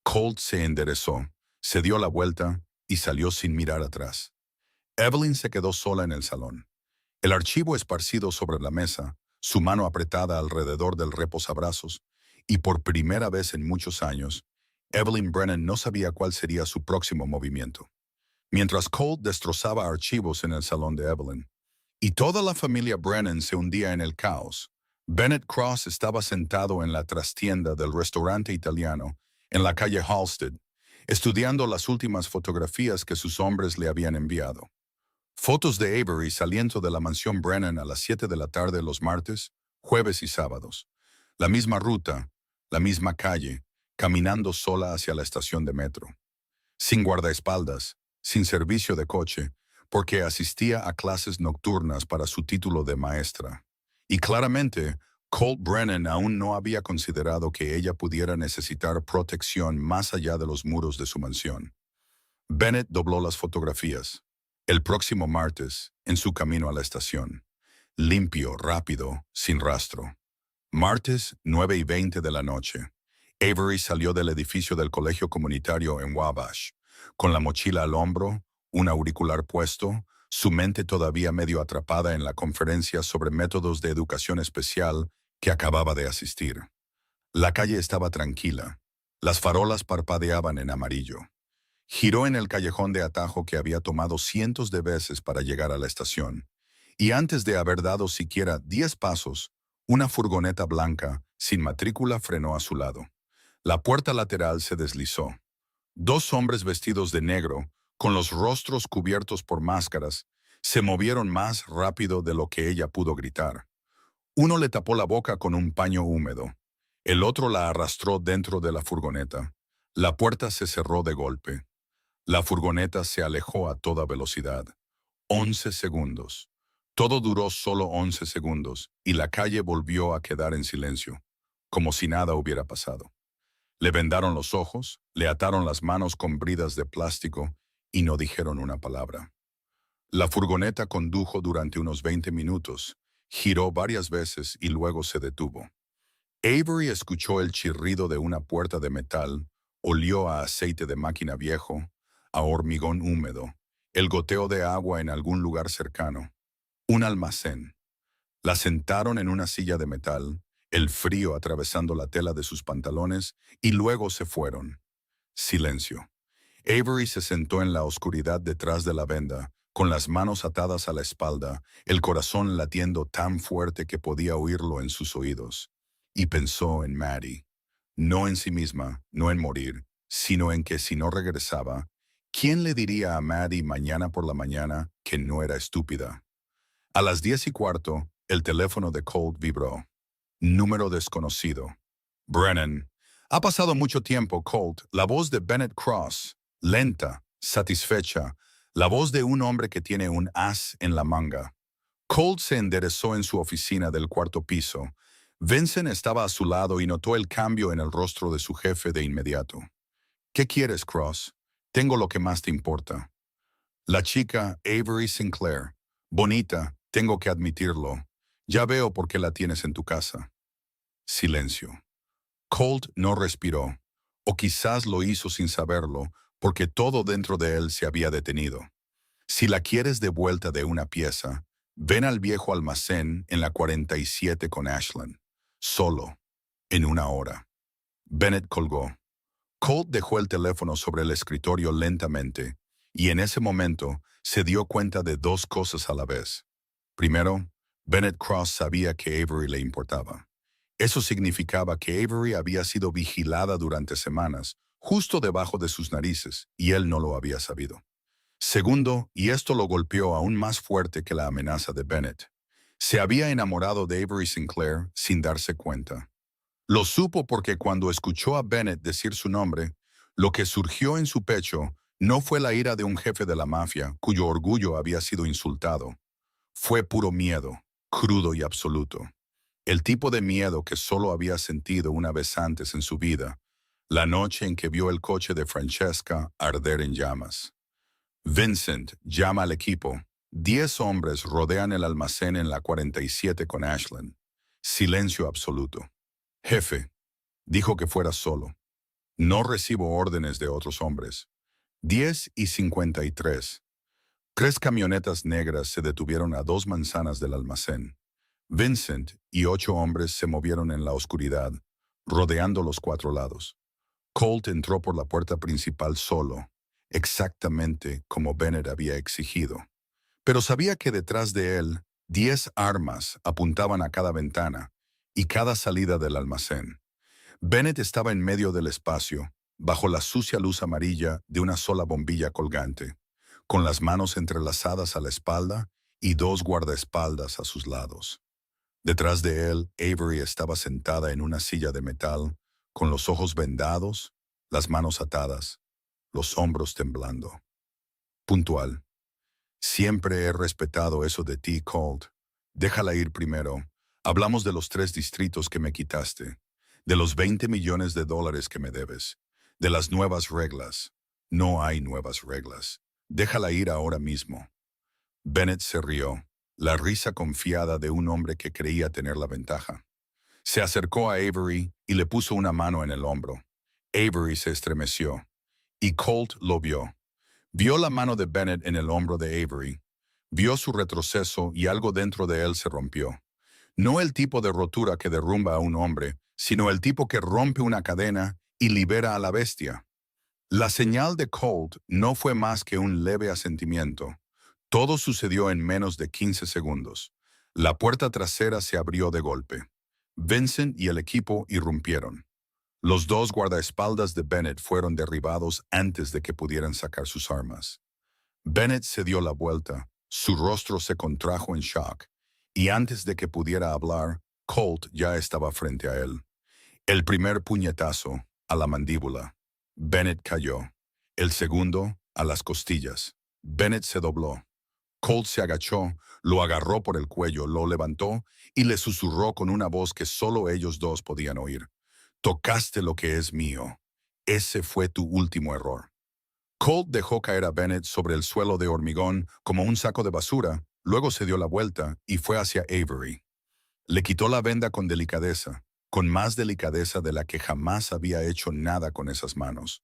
Colt se enderezó, se dio la vuelta y salió sin mirar atrás. Evelyn se quedó sola en el salón. El archivo esparcido sobre la mesa, su mano apretada alrededor del reposabrazos, y por primera vez en muchos años, Evelyn Brennan no sabía cuál sería su próximo movimiento. Mientras Colt destrozaba archivos en el salón de Evelyn, y toda la familia Brennan se hundía en el caos, Bennett Cross estaba sentado en la trastienda del restaurante italiano en la calle Halsted, estudiando las últimas fotografías que sus hombres le habían enviado. Fotos de Avery saliendo de la mansión Brennan a las 7 de la tarde los martes, jueves y sábados. La misma ruta, la misma calle, caminando sola hacia la estación de metro. Sin guardaespaldas, sin servicio de coche, porque asistía a clases nocturnas para su título de maestra. Y claramente, Colt Brennan aún no había considerado que ella pudiera necesitar protección más allá de los muros de su mansión. Bennett dobló las fotografías. El próximo martes, en su camino a la estación. Limpio, rápido, sin rastro. Martes, 9:20 de la noche. Avery salió del edificio del colegio comunitario en Wabash, con la mochila al hombro, un auricular puesto, su mente todavía medio atrapada en la conferencia sobre métodos de educación especial que acababa de asistir. La calle estaba tranquila. Las farolas parpadeaban en amarillo. Giró en el callejón de atajo que había tomado cientos de veces para llegar a la estación, y antes de haber dado siquiera 10 pasos, una furgoneta blanca, sin matrícula, frenó a su lado. La puerta lateral se deslizó. Dos hombres vestidos de negro, con los rostros cubiertos por máscaras, se movieron más rápido de lo que ella pudo gritar. Uno le tapó la boca con un paño húmedo. El otro la arrastró dentro de la furgoneta. La puerta se cerró de golpe. La furgoneta se alejó a toda velocidad. 11 segundos. Todo duró solo 11 segundos, y la calle volvió a quedar en silencio, como si nada hubiera pasado. Le vendaron los ojos, le ataron las manos con bridas de plástico y no dijeron una palabra. La furgoneta condujo durante unos 20 minutos, giró varias veces y luego se detuvo. Avery escuchó el chirrido de una puerta de metal, olió a aceite de máquina viejo, a hormigón húmedo, el goteo de agua en algún lugar cercano. Un almacén. La sentaron en una silla de metal, el frío atravesando la tela de sus pantalones, y luego se fueron. Silencio. Avery se sentó en la oscuridad detrás de la venda, con las manos atadas a la espalda, el corazón latiendo tan fuerte que podía oírlo en sus oídos. Y pensó en Maddie. No en sí misma, no en morir, sino en que si no regresaba, ¿quién le diría a Maddie mañana por la mañana que no era estúpida? A las 10:15, el teléfono de Colt vibró. Número desconocido. Brennan. Ha pasado mucho tiempo, Colt. La voz de Bennett Cross. Lenta, satisfecha. La voz de un hombre que tiene un as en la manga. Colt se enderezó en su oficina del cuarto piso. Vincent estaba a su lado y notó el cambio en el rostro de su jefe de inmediato. ¿Qué quieres, Cross? Tengo lo que más te importa. La chica Avery Sinclair. Bonita, tengo que admitirlo. Ya veo por qué la tienes en tu casa. Silencio. Colt no respiró, o quizás lo hizo sin saberlo, porque todo dentro de él se había detenido. Si la quieres de vuelta de una pieza, ven al viejo almacén en la 47 con Ashland. Solo. En una hora. Bennett colgó. Colt dejó el teléfono sobre el escritorio lentamente, y en ese momento se dio cuenta de dos cosas a la vez. Primero, Bennett Cross sabía que Avery le importaba. Eso significaba que Avery había sido vigilada durante semanas, justo debajo de sus narices, y él no lo había sabido. Segundo, y esto lo golpeó aún más fuerte que la amenaza de Bennett, se había enamorado de Avery Sinclair sin darse cuenta. Lo supo porque cuando escuchó a Bennett decir su nombre, lo que surgió en su pecho no fue la ira de un jefe de la mafia cuyo orgullo había sido insultado. Fue puro miedo, crudo y absoluto. El tipo de miedo que solo había sentido una vez antes en su vida, la noche en que vio el coche de Francesca arder en llamas. Vincent llama al equipo. 10 hombres rodean el almacén en la 47 con Ashland. Silencio absoluto. Jefe, dijo que fuera solo. No recibo órdenes de otros hombres. 10:53. 3 camionetas negras se detuvieron a 2 manzanas del almacén. Vincent y 8 hombres se movieron en la oscuridad, rodeando los 4 lados. Colt entró por la puerta principal solo, exactamente como Bennett había exigido. Pero sabía que detrás de él, 10 armas apuntaban a cada ventana y cada salida del almacén. Bennett estaba en medio del espacio, bajo la sucia luz amarilla de una sola bombilla colgante, con las manos entrelazadas a la espalda y 2 guardaespaldas a sus lados. Detrás de él, Avery estaba sentada en una silla de metal, con los ojos vendados, las manos atadas, los hombros temblando. Puntual. Siempre he respetado eso de ti, Colt. Déjala ir primero. Hablamos de los 3 distritos que me quitaste, de los 20 millones de dólares que me debes, de las nuevas reglas. No hay nuevas reglas. Déjala ir ahora mismo. Bennett se rió, la risa confiada de un hombre que creía tener la ventaja. Se acercó a Avery y le puso una mano en el hombro. Avery se estremeció, y Colt lo vio. Vio la mano de Bennett en el hombro de Avery. Vio su retroceso y algo dentro de él se rompió. No el tipo de rotura que derrumba a un hombre, sino el tipo que rompe una cadena y libera a la bestia. La señal de Colt no fue más que un leve asentimiento. Todo sucedió en menos de 15 segundos. La puerta trasera se abrió de golpe. Vincent y el equipo irrumpieron. Los dos guardaespaldas de Bennett fueron derribados antes de que pudieran sacar sus armas. Bennett se dio la vuelta, su rostro se contrajo en shock, y antes de que pudiera hablar, Colt ya estaba frente a él. El primer puñetazo, a la mandíbula. Bennett cayó. El segundo, a las costillas. Bennett se dobló. Colt se agachó, lo agarró por el cuello, lo levantó y le susurró con una voz que solo ellos dos podían oír. Tocaste lo que es mío. Ese fue tu último error. Colt dejó caer a Bennett sobre el suelo de hormigón como un saco de basura, luego se dio la vuelta y fue hacia Avery. Le quitó la venda con delicadeza, con más delicadeza de la que jamás había hecho nada con esas manos.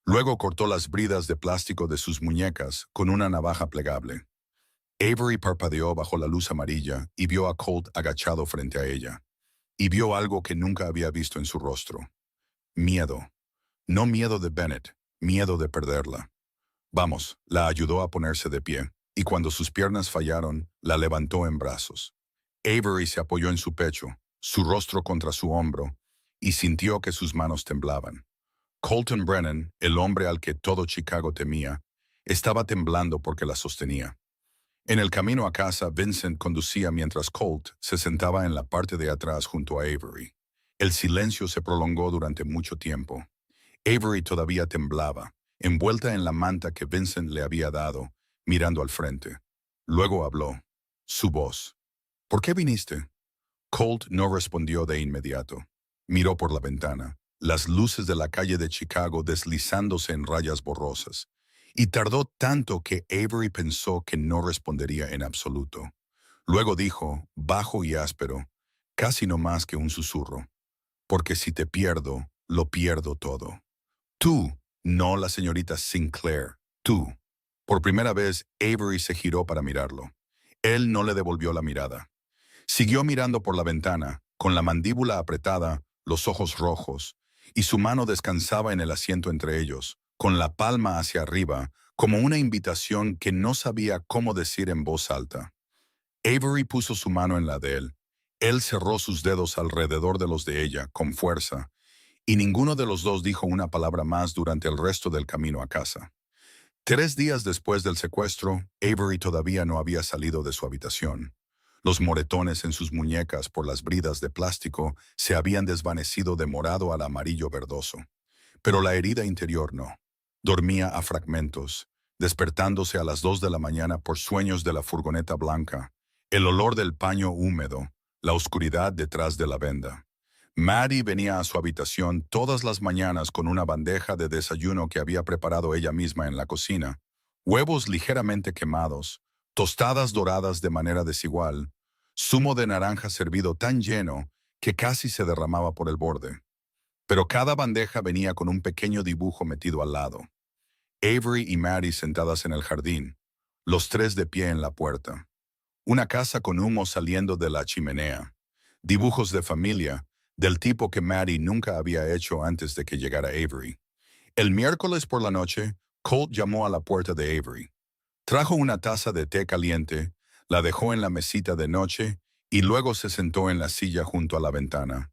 Luego cortó las bridas de plástico de sus muñecas con una navaja plegable. Avery parpadeó bajo la luz amarilla y vio a Colt agachado frente a ella. Y vio algo que nunca había visto en su rostro. Miedo. No miedo de Bennett, miedo de perderla. Vamos, la ayudó a ponerse de pie, y cuando sus piernas fallaron, la levantó en brazos. Avery se apoyó en su pecho, su rostro contra su hombro, y sintió que sus manos temblaban. Colton Brennan, el hombre al que todo Chicago temía, estaba temblando porque la sostenía. En el camino a casa, Vincent conducía mientras Colt se sentaba en la parte de atrás junto a Avery. El silencio se prolongó durante mucho tiempo. Avery todavía temblaba, envuelta en la manta que Vincent le había dado, mirando al frente. Luego habló. Su voz. ¿Por qué viniste? Colt no respondió de inmediato. Miró por la ventana, las luces de la calle de Chicago deslizándose en rayas borrosas. Y tardó tanto que Avery pensó que no respondería en absoluto. Luego dijo, bajo y áspero, casi no más que un susurro. Porque si te pierdo, lo pierdo todo. Tú, no la señorita Sinclair, tú. Por primera vez, Avery se giró para mirarlo. Él no le devolvió la mirada. Siguió mirando por la ventana, con la mandíbula apretada, los ojos rojos, y su mano descansaba en el asiento entre ellos, con la palma hacia arriba, como una invitación que no sabía cómo decir en voz alta. Avery puso su mano en la de él. Él cerró sus dedos alrededor de los de ella, con fuerza, y ninguno de los dos dijo una palabra más durante el resto del camino a casa. 3 días después del secuestro, Avery todavía no había salido de su habitación. Los moretones en sus muñecas por las bridas de plástico se habían desvanecido de morado al amarillo verdoso. Pero la herida interior no. Dormía a fragmentos, despertándose a las 2 de la mañana por sueños de la furgoneta blanca, el olor del paño húmedo, la oscuridad detrás de la venda. Maddie venía a su habitación todas las mañanas con una bandeja de desayuno que había preparado ella misma en la cocina, huevos ligeramente quemados, tostadas doradas de manera desigual, zumo de naranja servido tan lleno que casi se derramaba por el borde. Pero cada bandeja venía con un pequeño dibujo metido al lado. Avery y Maddie sentadas en el jardín, los tres de pie en la puerta. Una casa con humo saliendo de la chimenea. Dibujos de familia, del tipo que Maddie nunca había hecho antes de que llegara Avery. El miércoles por la noche, Colt llamó a la puerta de Avery. Trajo una taza de té caliente, la dejó en la mesita de noche y luego se sentó en la silla junto a la ventana.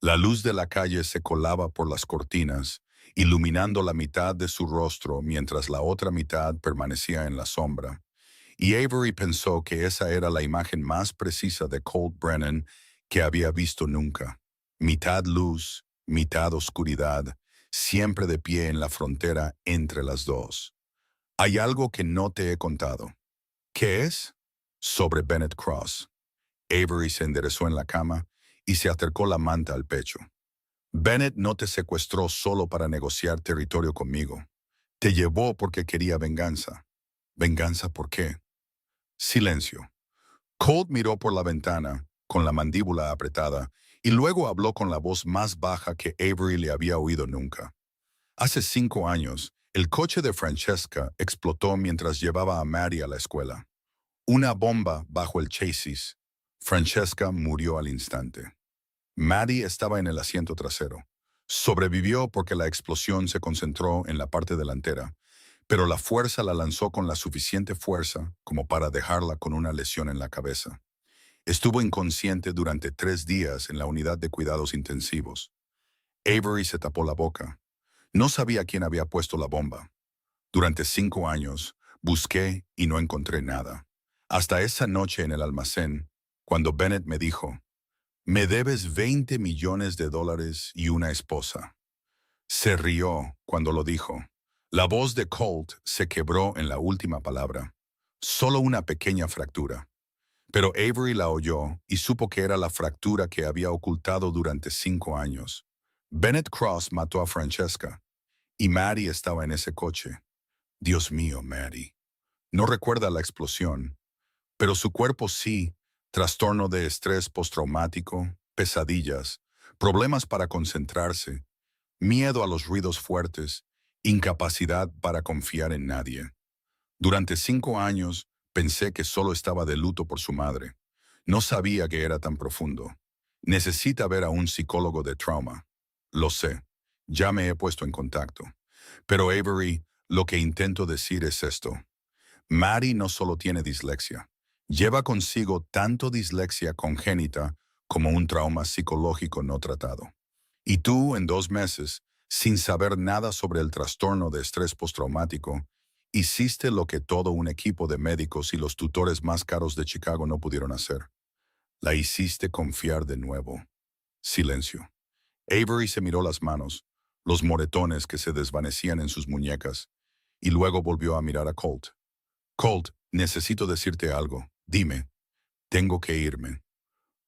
La luz de la calle se colaba por las cortinas, iluminando la mitad de su rostro mientras la otra mitad permanecía en la sombra. Y Avery pensó que esa era la imagen más precisa de Colt Brennan que había visto nunca. Mitad luz, mitad oscuridad, siempre de pie en la frontera entre las dos. Hay algo que no te he contado. ¿Qué es? Sobre Bennett Cross. Avery se enderezó en la cama y se acercó la manta al pecho. Bennett no te secuestró solo para negociar territorio conmigo. Te llevó porque quería venganza. ¿Venganza por qué? Silencio. Colt miró por la ventana, con la mandíbula apretada, y luego habló con la voz más baja que Avery le había oído nunca. Hace 5 años, el coche de Francesca explotó mientras llevaba a Maddie a la escuela. Una bomba bajo el chasis. Francesca murió al instante. Maddie estaba en el asiento trasero. Sobrevivió porque la explosión se concentró en la parte delantera, pero la fuerza la lanzó con la suficiente fuerza como para dejarla con una lesión en la cabeza. Estuvo inconsciente durante 3 días en la unidad de cuidados intensivos. Avery se tapó la boca. No sabía quién había puesto la bomba. Durante 5 años, busqué y no encontré nada. Hasta esa noche en el almacén, cuando Bennett me dijo, «Me debes $20 millones y una esposa». Se rió cuando lo dijo. La voz de Colt se quebró en la última palabra. Solo una pequeña fractura. Pero Avery la oyó y supo que era la fractura que había ocultado durante 5 años. Bennett Cross mató a Francesca y Maddie estaba en ese coche. Dios mío, Maddie. No recuerda la explosión, pero su cuerpo sí, trastorno de estrés postraumático, pesadillas, problemas para concentrarse, miedo a los ruidos fuertes, incapacidad para confiar en nadie. Durante 5 años pensé que solo estaba de luto por su madre. No sabía que era tan profundo. Necesita ver a un psicólogo de trauma. Lo sé. Ya me he puesto en contacto. Pero Avery, lo que intento decir es esto. Maddie no solo tiene dislexia. Lleva consigo tanto dislexia congénita como un trauma psicológico no tratado. Y tú, en 2 meses, sin saber nada sobre el trastorno de estrés postraumático, hiciste lo que todo un equipo de médicos y los tutores más caros de Chicago no pudieron hacer. La hiciste confiar de nuevo. Silencio. Avery se miró las manos, los moretones que se desvanecían en sus muñecas, y luego volvió a mirar a Colt. Colt, necesito decirte algo. Dime. Tengo que irme.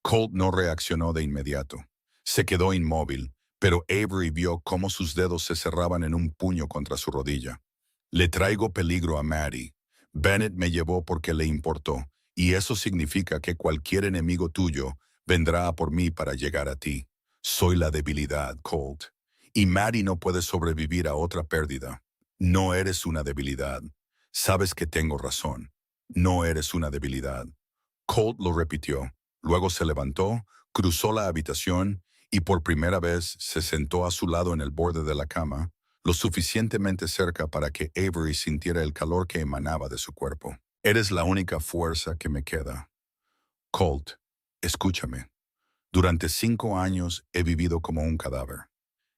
Colt no reaccionó de inmediato. Se quedó inmóvil, pero Avery vio cómo sus dedos se cerraban en un puño contra su rodilla. Le traigo peligro a Maddie. Bennett me llevó porque le importó, y eso significa que cualquier enemigo tuyo vendrá a por mí para llegar a ti. Soy la debilidad, Colt. Y Maddie no puede sobrevivir a otra pérdida. No eres una debilidad. Sabes que tengo razón. No eres una debilidad. Colt lo repitió. Luego se levantó, cruzó la habitación y por primera vez se sentó a su lado en el borde de la cama, lo suficientemente cerca para que Avery sintiera el calor que emanaba de su cuerpo. Eres la única fuerza que me queda. Colt, escúchame. Durante 5 años he vivido como un cadáver.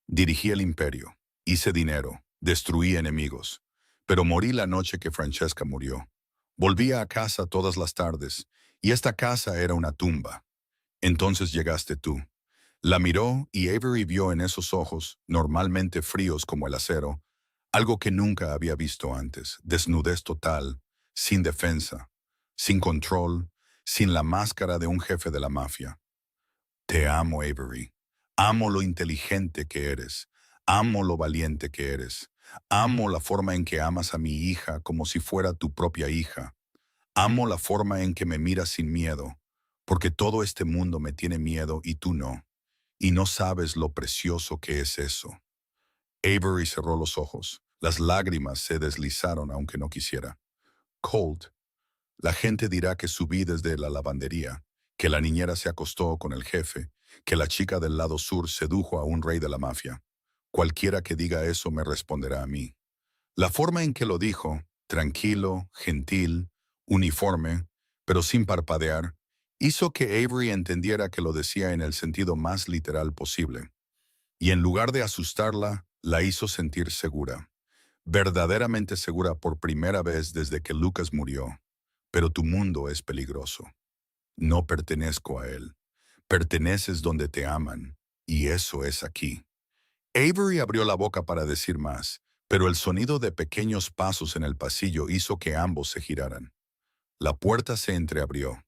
Dirigí el imperio, hice dinero, destruí enemigos, pero morí la noche que Francesca murió. Volvía a casa todas las tardes, y esta casa era una tumba. Entonces llegaste tú. La miró y Avery vio en esos ojos, normalmente fríos como el acero, algo que nunca había visto antes, desnudez total, sin defensa, sin control, sin la máscara de un jefe de la mafia. Te amo, Avery. Amo lo inteligente que eres. Amo lo valiente que eres. Amo la forma en que amas a mi hija como si fuera tu propia hija. Amo la forma en que me miras sin miedo, porque todo este mundo me tiene miedo y tú no. Y no sabes lo precioso que es eso. Avery cerró los ojos. Las lágrimas se deslizaron aunque no quisiera. Colt, la gente dirá que subí desde la lavandería, que la niñera se acostó con el jefe, que la chica del lado sur sedujo a un rey de la mafia. Cualquiera que diga eso me responderá a mí. La forma en que lo dijo, tranquilo, gentil, uniforme, pero sin parpadear, hizo que Avery entendiera que lo decía en el sentido más literal posible. Y en lugar de asustarla, la hizo sentir segura. Verdaderamente segura por primera vez desde que Lucas murió. Pero tu mundo es peligroso. No pertenezco a él. Perteneces donde te aman, y eso es aquí. Avery abrió la boca para decir más, pero el sonido de pequeños pasos en el pasillo hizo que ambos se giraran. La puerta se entreabrió.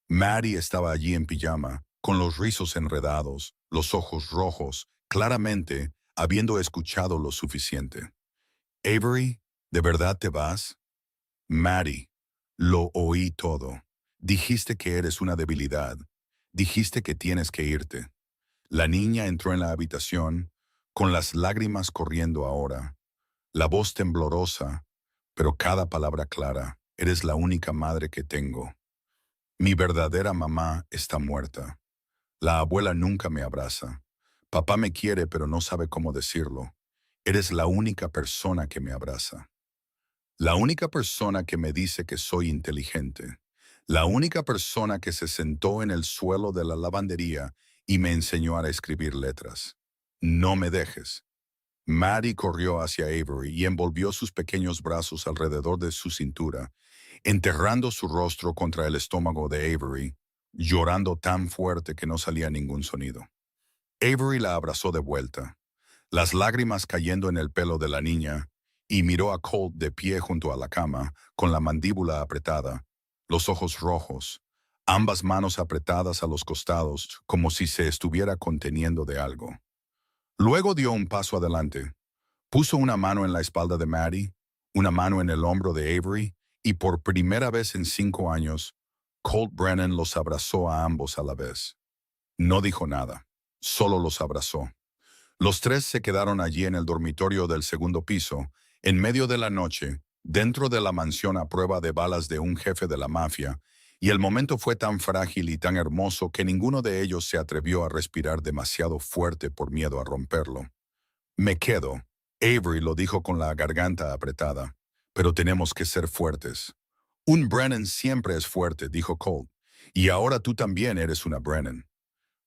Maddie estaba allí en pijama, con los rizos enredados, los ojos rojos, claramente habiendo escuchado lo suficiente. Avery, ¿de verdad te vas? Maddie, lo oí todo. Dijiste que eres una debilidad. Dijiste que tienes que irte. La niña entró en la habitación, con las lágrimas corriendo ahora, la voz temblorosa, pero cada palabra clara. eres la única madre que tengo. Mi verdadera mamá está muerta. La abuela nunca me abraza. Papá me quiere, pero no sabe cómo decirlo. Eres la única persona que me abraza. La única persona que me dice que soy inteligente. La única persona que se sentó en el suelo de la lavandería y me enseñó a escribir letras. No me dejes. Maddie corrió hacia Avery y envolvió sus pequeños brazos alrededor de su cintura, enterrando su rostro contra el estómago de Avery, llorando tan fuerte que no salía ningún sonido. Avery la abrazó de vuelta, las lágrimas cayendo en el pelo de la niña, y miró a Colt de pie junto a la cama, con la mandíbula apretada, los ojos rojos, ambas manos apretadas a los costados, como si se estuviera conteniendo de algo. Luego dio un paso adelante. Puso una mano en la espalda de Maddie, una mano en el hombro de Avery, y por primera vez en 5 años, Colt Brennan los abrazó a ambos a la vez. No dijo nada, solo los abrazó. Los tres se quedaron allí en el dormitorio del segundo piso, en medio de la noche, dentro de la mansión a prueba de balas de un jefe de la mafia, y el momento fue tan frágil y tan hermoso que ninguno de ellos se atrevió a respirar demasiado fuerte por miedo a romperlo. Me quedo. Avery lo dijo con la garganta apretada. Pero tenemos que ser fuertes. Un Brennan siempre es fuerte, dijo Colt. Y ahora tú también eres una Brennan.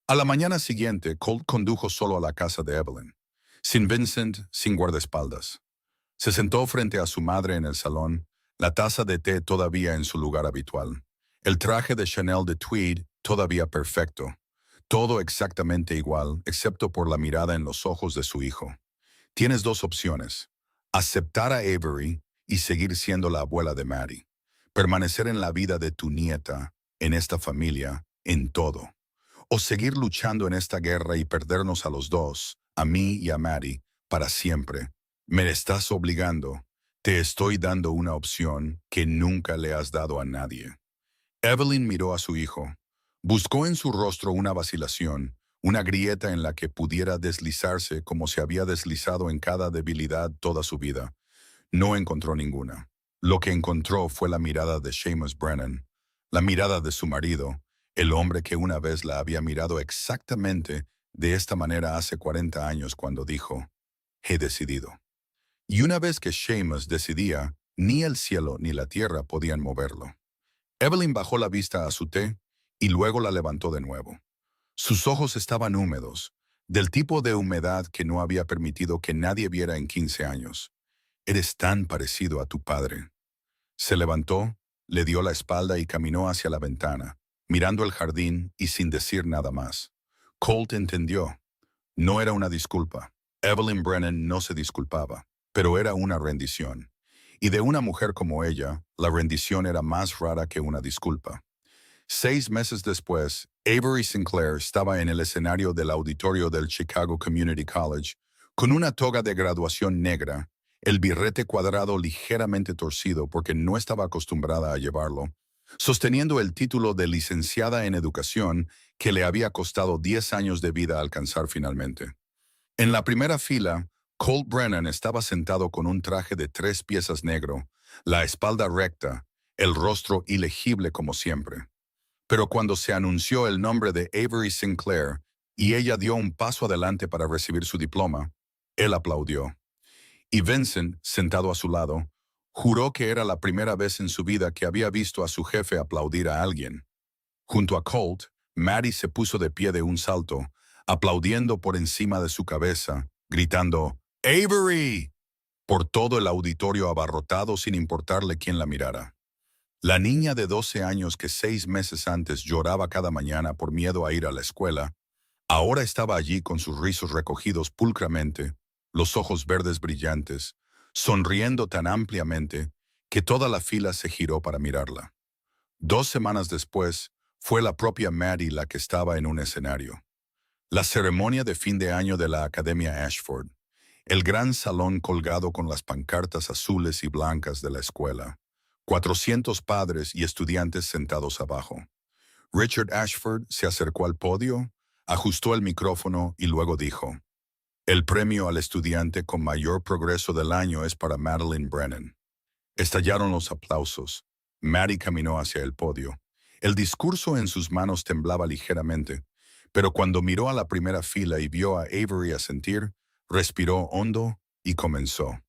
A la mañana siguiente, Colt condujo solo a la casa de Evelyn. Sin Vincent, sin guardaespaldas. Se sentó frente a su madre en el salón, la taza de té todavía en su lugar habitual. El traje de Chanel de tweed todavía perfecto. Todo exactamente igual, excepto por la mirada en los ojos de su hijo. Tienes dos opciones. Aceptar a Avery y seguir siendo la abuela de Maddie. Permanecer en la vida de tu nieta, en esta familia, en todo. O seguir luchando en esta guerra y perdernos a los dos, a mí y a Maddie, para siempre. Me estás obligando. Te estoy dando una opción que nunca le has dado a nadie. Evelyn miró a su hijo. Buscó en su rostro una vacilación, una grieta en la que pudiera deslizarse como se había deslizado en cada debilidad toda su vida. No encontró ninguna. Lo que encontró fue la mirada de Seamus Brennan, la mirada de su marido, el hombre que una vez la había mirado exactamente de esta manera hace 40 años cuando dijo, «He decidido». Y una vez que Seamus decidía, ni el cielo ni la tierra podían moverlo. Evelyn bajó la vista a su té y luego la levantó de nuevo. Sus ojos estaban húmedos, del tipo de humedad que no había permitido que nadie viera en 15 años. Eres tan parecido a tu padre. Se levantó, le dio la espalda y caminó hacia la ventana, mirando el jardín y sin decir nada más. Colt entendió. No era una disculpa. Evelyn Brennan no se disculpaba, pero era una rendición. Y de una mujer como ella, la rendición era más rara que una disculpa. 6 meses después, Avery Sinclair estaba en el escenario del auditorio del Chicago Community College, con una toga de graduación negra, el birrete cuadrado ligeramente torcido porque no estaba acostumbrada a llevarlo, sosteniendo el título de licenciada en educación que le había costado 10 años de vida alcanzar finalmente. En la primera fila, Colt Brennan estaba sentado con un traje de 3 piezas negro, la espalda recta, el rostro ilegible como siempre. Pero cuando se anunció el nombre de Avery Sinclair y ella dio un paso adelante para recibir su diploma, él aplaudió. Y Vincent, sentado a su lado, juró que era la primera vez en su vida que había visto a su jefe aplaudir a alguien. Junto a Colt, Maddie se puso de pie de un salto, aplaudiendo por encima de su cabeza, gritando «¡Avery!» por todo el auditorio abarrotado sin importarle quién la mirara. La niña de 12 años que 6 meses antes lloraba cada mañana por miedo a ir a la escuela, ahora estaba allí con sus rizos recogidos pulcramente, los ojos verdes brillantes, sonriendo tan ampliamente que toda la fila se giró para mirarla. 2 semanas después, fue la propia Maddie la que estaba en un escenario. La ceremonia de fin de año de la Academia Ashford, el gran salón colgado con las pancartas azules y blancas de la escuela, 400 padres y estudiantes sentados abajo. Richard Ashford se acercó al podio, ajustó el micrófono y luego dijo, «El premio al estudiante con mayor progreso del año es para Madeline Brennan». Estallaron los aplausos. Maddie caminó hacia el podio. El discurso en sus manos temblaba ligeramente, pero cuando miró a la primera fila y vio a Avery asentir, respiró hondo y comenzó.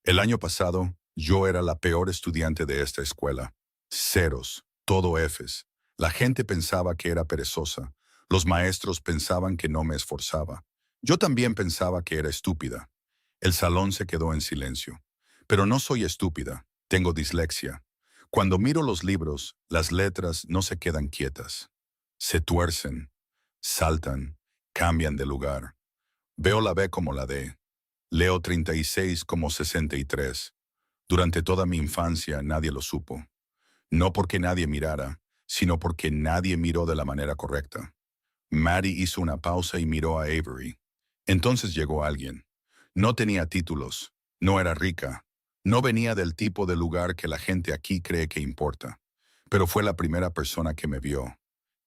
El año pasado, yo era la peor estudiante de esta escuela. Ceros, todo Fs. La gente pensaba que era perezosa. Los maestros pensaban que no me esforzaba. Yo también pensaba que era estúpida. El salón se quedó en silencio. Pero no soy estúpida, tengo dislexia. Cuando miro los libros, las letras no se quedan quietas. Se tuercen, saltan, cambian de lugar. Veo la B como la D. Leo 36 como 63. Durante toda mi infancia nadie lo supo. No porque nadie mirara, sino porque nadie miró de la manera correcta. Maddie hizo una pausa y miró a Avery. Entonces llegó alguien. No tenía títulos, no era rica, no venía del tipo de lugar que la gente aquí cree que importa. Pero fue la primera persona que me vio,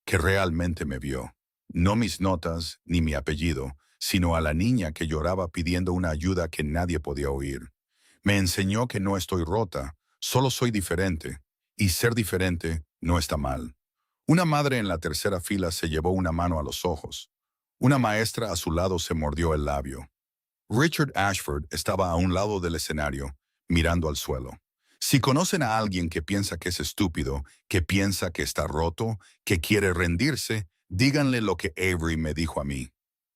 que realmente me vio. No mis notas ni mi apellido, sino a la niña que lloraba pidiendo una ayuda que nadie podía oír. Me enseñó que no estoy rota, solo soy diferente, y ser diferente no está mal. Una madre en la tercera fila se llevó una mano a los ojos. Una maestra a su lado se mordió el labio. Richard Ashford estaba a un lado del escenario, mirando al suelo. Si conocen a alguien que piensa que es estúpido, que piensa que está roto, que quiere rendirse, díganle lo que Avery me dijo a mí.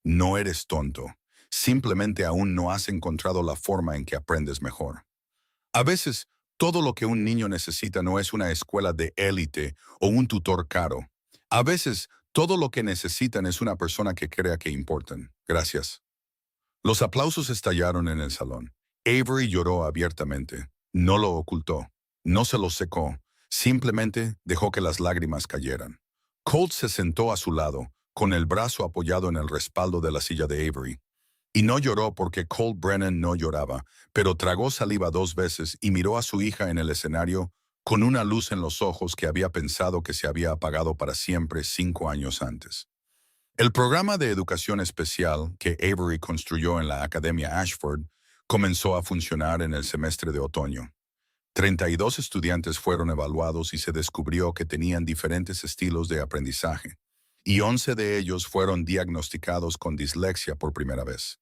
No eres tonto. Simplemente aún no has encontrado la forma en que aprendes mejor. A veces, todo lo que un niño necesita no es una escuela de élite o un tutor caro. A veces, todo lo que necesitan es una persona que crea que importan. Gracias. Los aplausos estallaron en el salón. Avery lloró abiertamente. No lo ocultó. No se lo secó. Simplemente dejó que las lágrimas cayeran. Colt se sentó a su lado, con el brazo apoyado en el respaldo de la silla de Avery. Y no lloró porque Colt Brennan no lloraba, pero tragó saliva 2 veces y miró a su hija en el escenario con una luz en los ojos que había pensado que se había apagado para siempre 5 años antes. El programa de educación especial que Avery construyó en la Academia Ashford comenzó a funcionar en el semestre de otoño. 32 estudiantes fueron evaluados y se descubrió que tenían diferentes estilos de aprendizaje, y 11 de ellos fueron diagnosticados con dislexia por primera vez.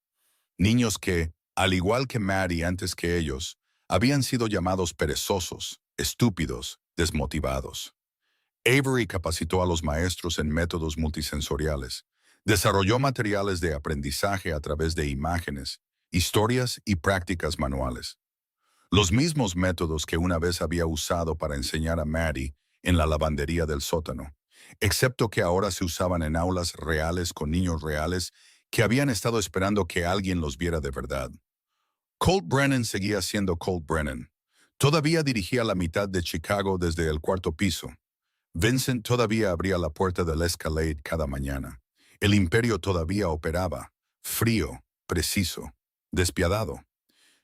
Niños que, al igual que Maddie antes que ellos, habían sido llamados perezosos, estúpidos, desmotivados. Avery capacitó a los maestros en métodos multisensoriales. Desarrolló materiales de aprendizaje a través de imágenes, historias y prácticas manuales. Los mismos métodos que una vez había usado para enseñar a Maddie en la lavandería del sótano, excepto que ahora se usaban en aulas reales con niños reales que habían estado esperando que alguien los viera de verdad. Colt Brennan seguía siendo Colt Brennan. Todavía dirigía la mitad de Chicago desde el cuarto piso. Vincent todavía abría la puerta del Escalade cada mañana. El imperio todavía operaba, frío, preciso, despiadado.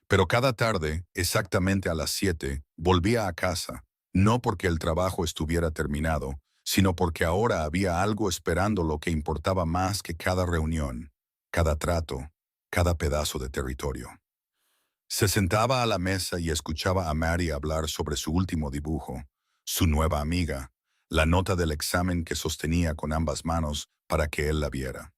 Pero cada tarde, exactamente a las 7, volvía a casa, no porque el trabajo estuviera terminado, sino porque ahora había algo esperando lo que importaba más que cada reunión, cada trato, cada pedazo de territorio. Se sentaba a la mesa y escuchaba a Mary hablar sobre su último dibujo, su nueva amiga, la nota del examen que sostenía con ambas manos para que él la viera.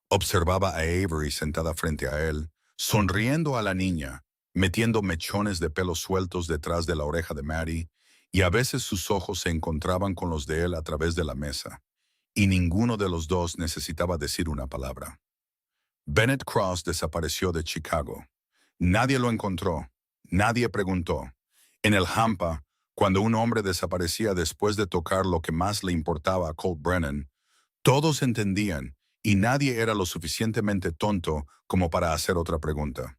Observaba a Avery sentada frente a él, sonriendo a la niña, metiendo mechones de pelos sueltos detrás de la oreja de Mary, y a veces sus ojos se encontraban con los de él a través de la mesa, y ninguno de los dos necesitaba decir una palabra. Bennett Cross desapareció de Chicago. Nadie lo encontró, nadie preguntó. En el Hampa, cuando un hombre desaparecía después de tocar lo que más le importaba a Colt Brennan, todos entendían y nadie era lo suficientemente tonto como para hacer otra pregunta.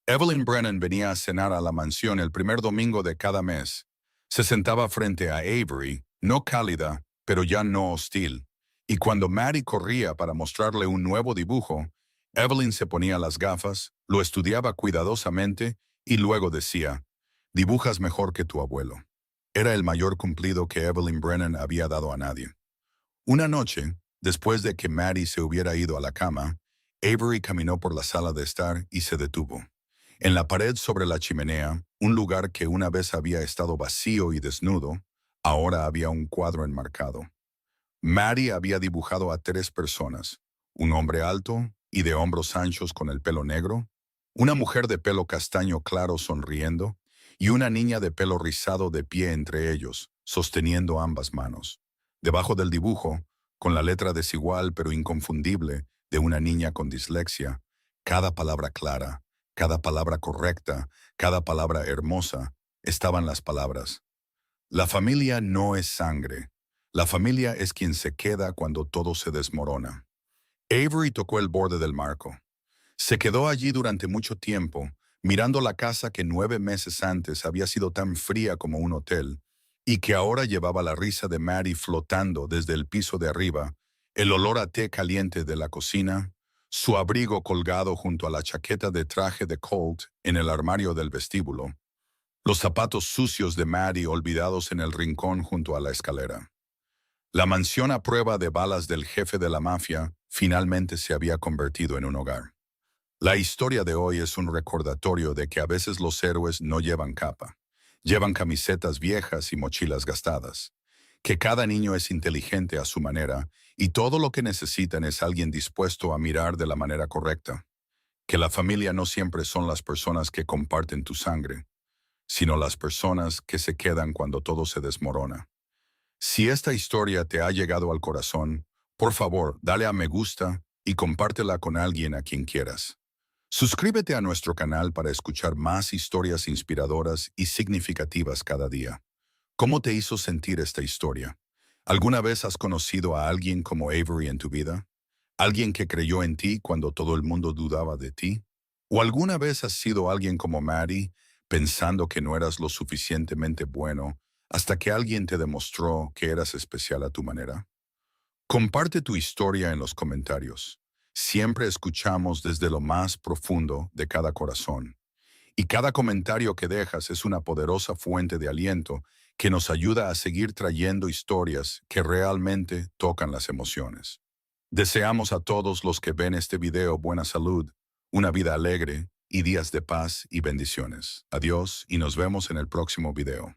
Evelyn Brennan venía a cenar a la mansión el primer domingo de cada mes. Se sentaba frente a Avery, no cálida, pero ya no hostil. Y cuando Maddie corría para mostrarle un nuevo dibujo, Evelyn se ponía las gafas, lo estudiaba cuidadosamente y luego decía, «Dibujas mejor que tu abuelo». Era el mayor cumplido que Evelyn Brennan había dado a nadie. Una noche, después de que Maddie se hubiera ido a la cama, Avery caminó por la sala de estar y se detuvo. En la pared sobre la chimenea, Un lugar que una vez había estado vacío y desnudo, ahora había un cuadro enmarcado. Maddie había dibujado a 3 personas, un hombre alto y de hombros anchos con el pelo negro, una mujer de pelo castaño claro sonriendo y una niña de pelo rizado de pie entre ellos, sosteniendo ambas manos. Debajo del dibujo, con la letra desigual pero inconfundible de una niña con dislexia, cada palabra clara, cada palabra correcta, cada palabra hermosa, estaban las palabras: la familia no es sangre. La familia es quien se queda cuando todo se desmorona. Avery tocó el borde del marco. Se quedó allí durante mucho tiempo, mirando la casa que 9 meses antes había sido tan fría como un hotel, y que ahora llevaba la risa de Maddie flotando desde el piso de arriba, el olor a té caliente de la cocina, su abrigo colgado junto a la chaqueta de traje de Colt en el armario del vestíbulo, los zapatos sucios de Maddie olvidados en el rincón junto a la escalera. La mansión a prueba de balas del jefe de la mafia finalmente se había convertido en un hogar. La historia de hoy es un recordatorio de que a veces los héroes no llevan capa, llevan camisetas viejas y mochilas gastadas, que cada niño es inteligente a su manera y todo lo que necesitan es alguien dispuesto a mirar de la manera correcta, que la familia no siempre son las personas que comparten tu sangre, sino las personas que se quedan cuando todo se desmorona. Si esta historia te ha llegado al corazón, por favor, dale a me gusta y compártela con alguien a quien quieras. Suscríbete a nuestro canal para escuchar más historias inspiradoras y significativas cada día. ¿Cómo te hizo sentir esta historia? ¿Alguna vez has conocido a alguien como Avery en tu vida? ¿Alguien que creyó en ti cuando todo el mundo dudaba de ti? ¿O alguna vez has sido alguien como Maddie, pensando que no eras lo suficientemente bueno hasta que alguien te demostró que eras especial a tu manera? Comparte tu historia en los comentarios. Siempre escuchamos desde lo más profundo de cada corazón. Y cada comentario que dejas es una poderosa fuente de aliento que nos ayuda a seguir trayendo historias que realmente tocan las emociones. Deseamos a todos los que ven este video buena salud, una vida alegre y días de paz y bendiciones. Adiós y nos vemos en el próximo video.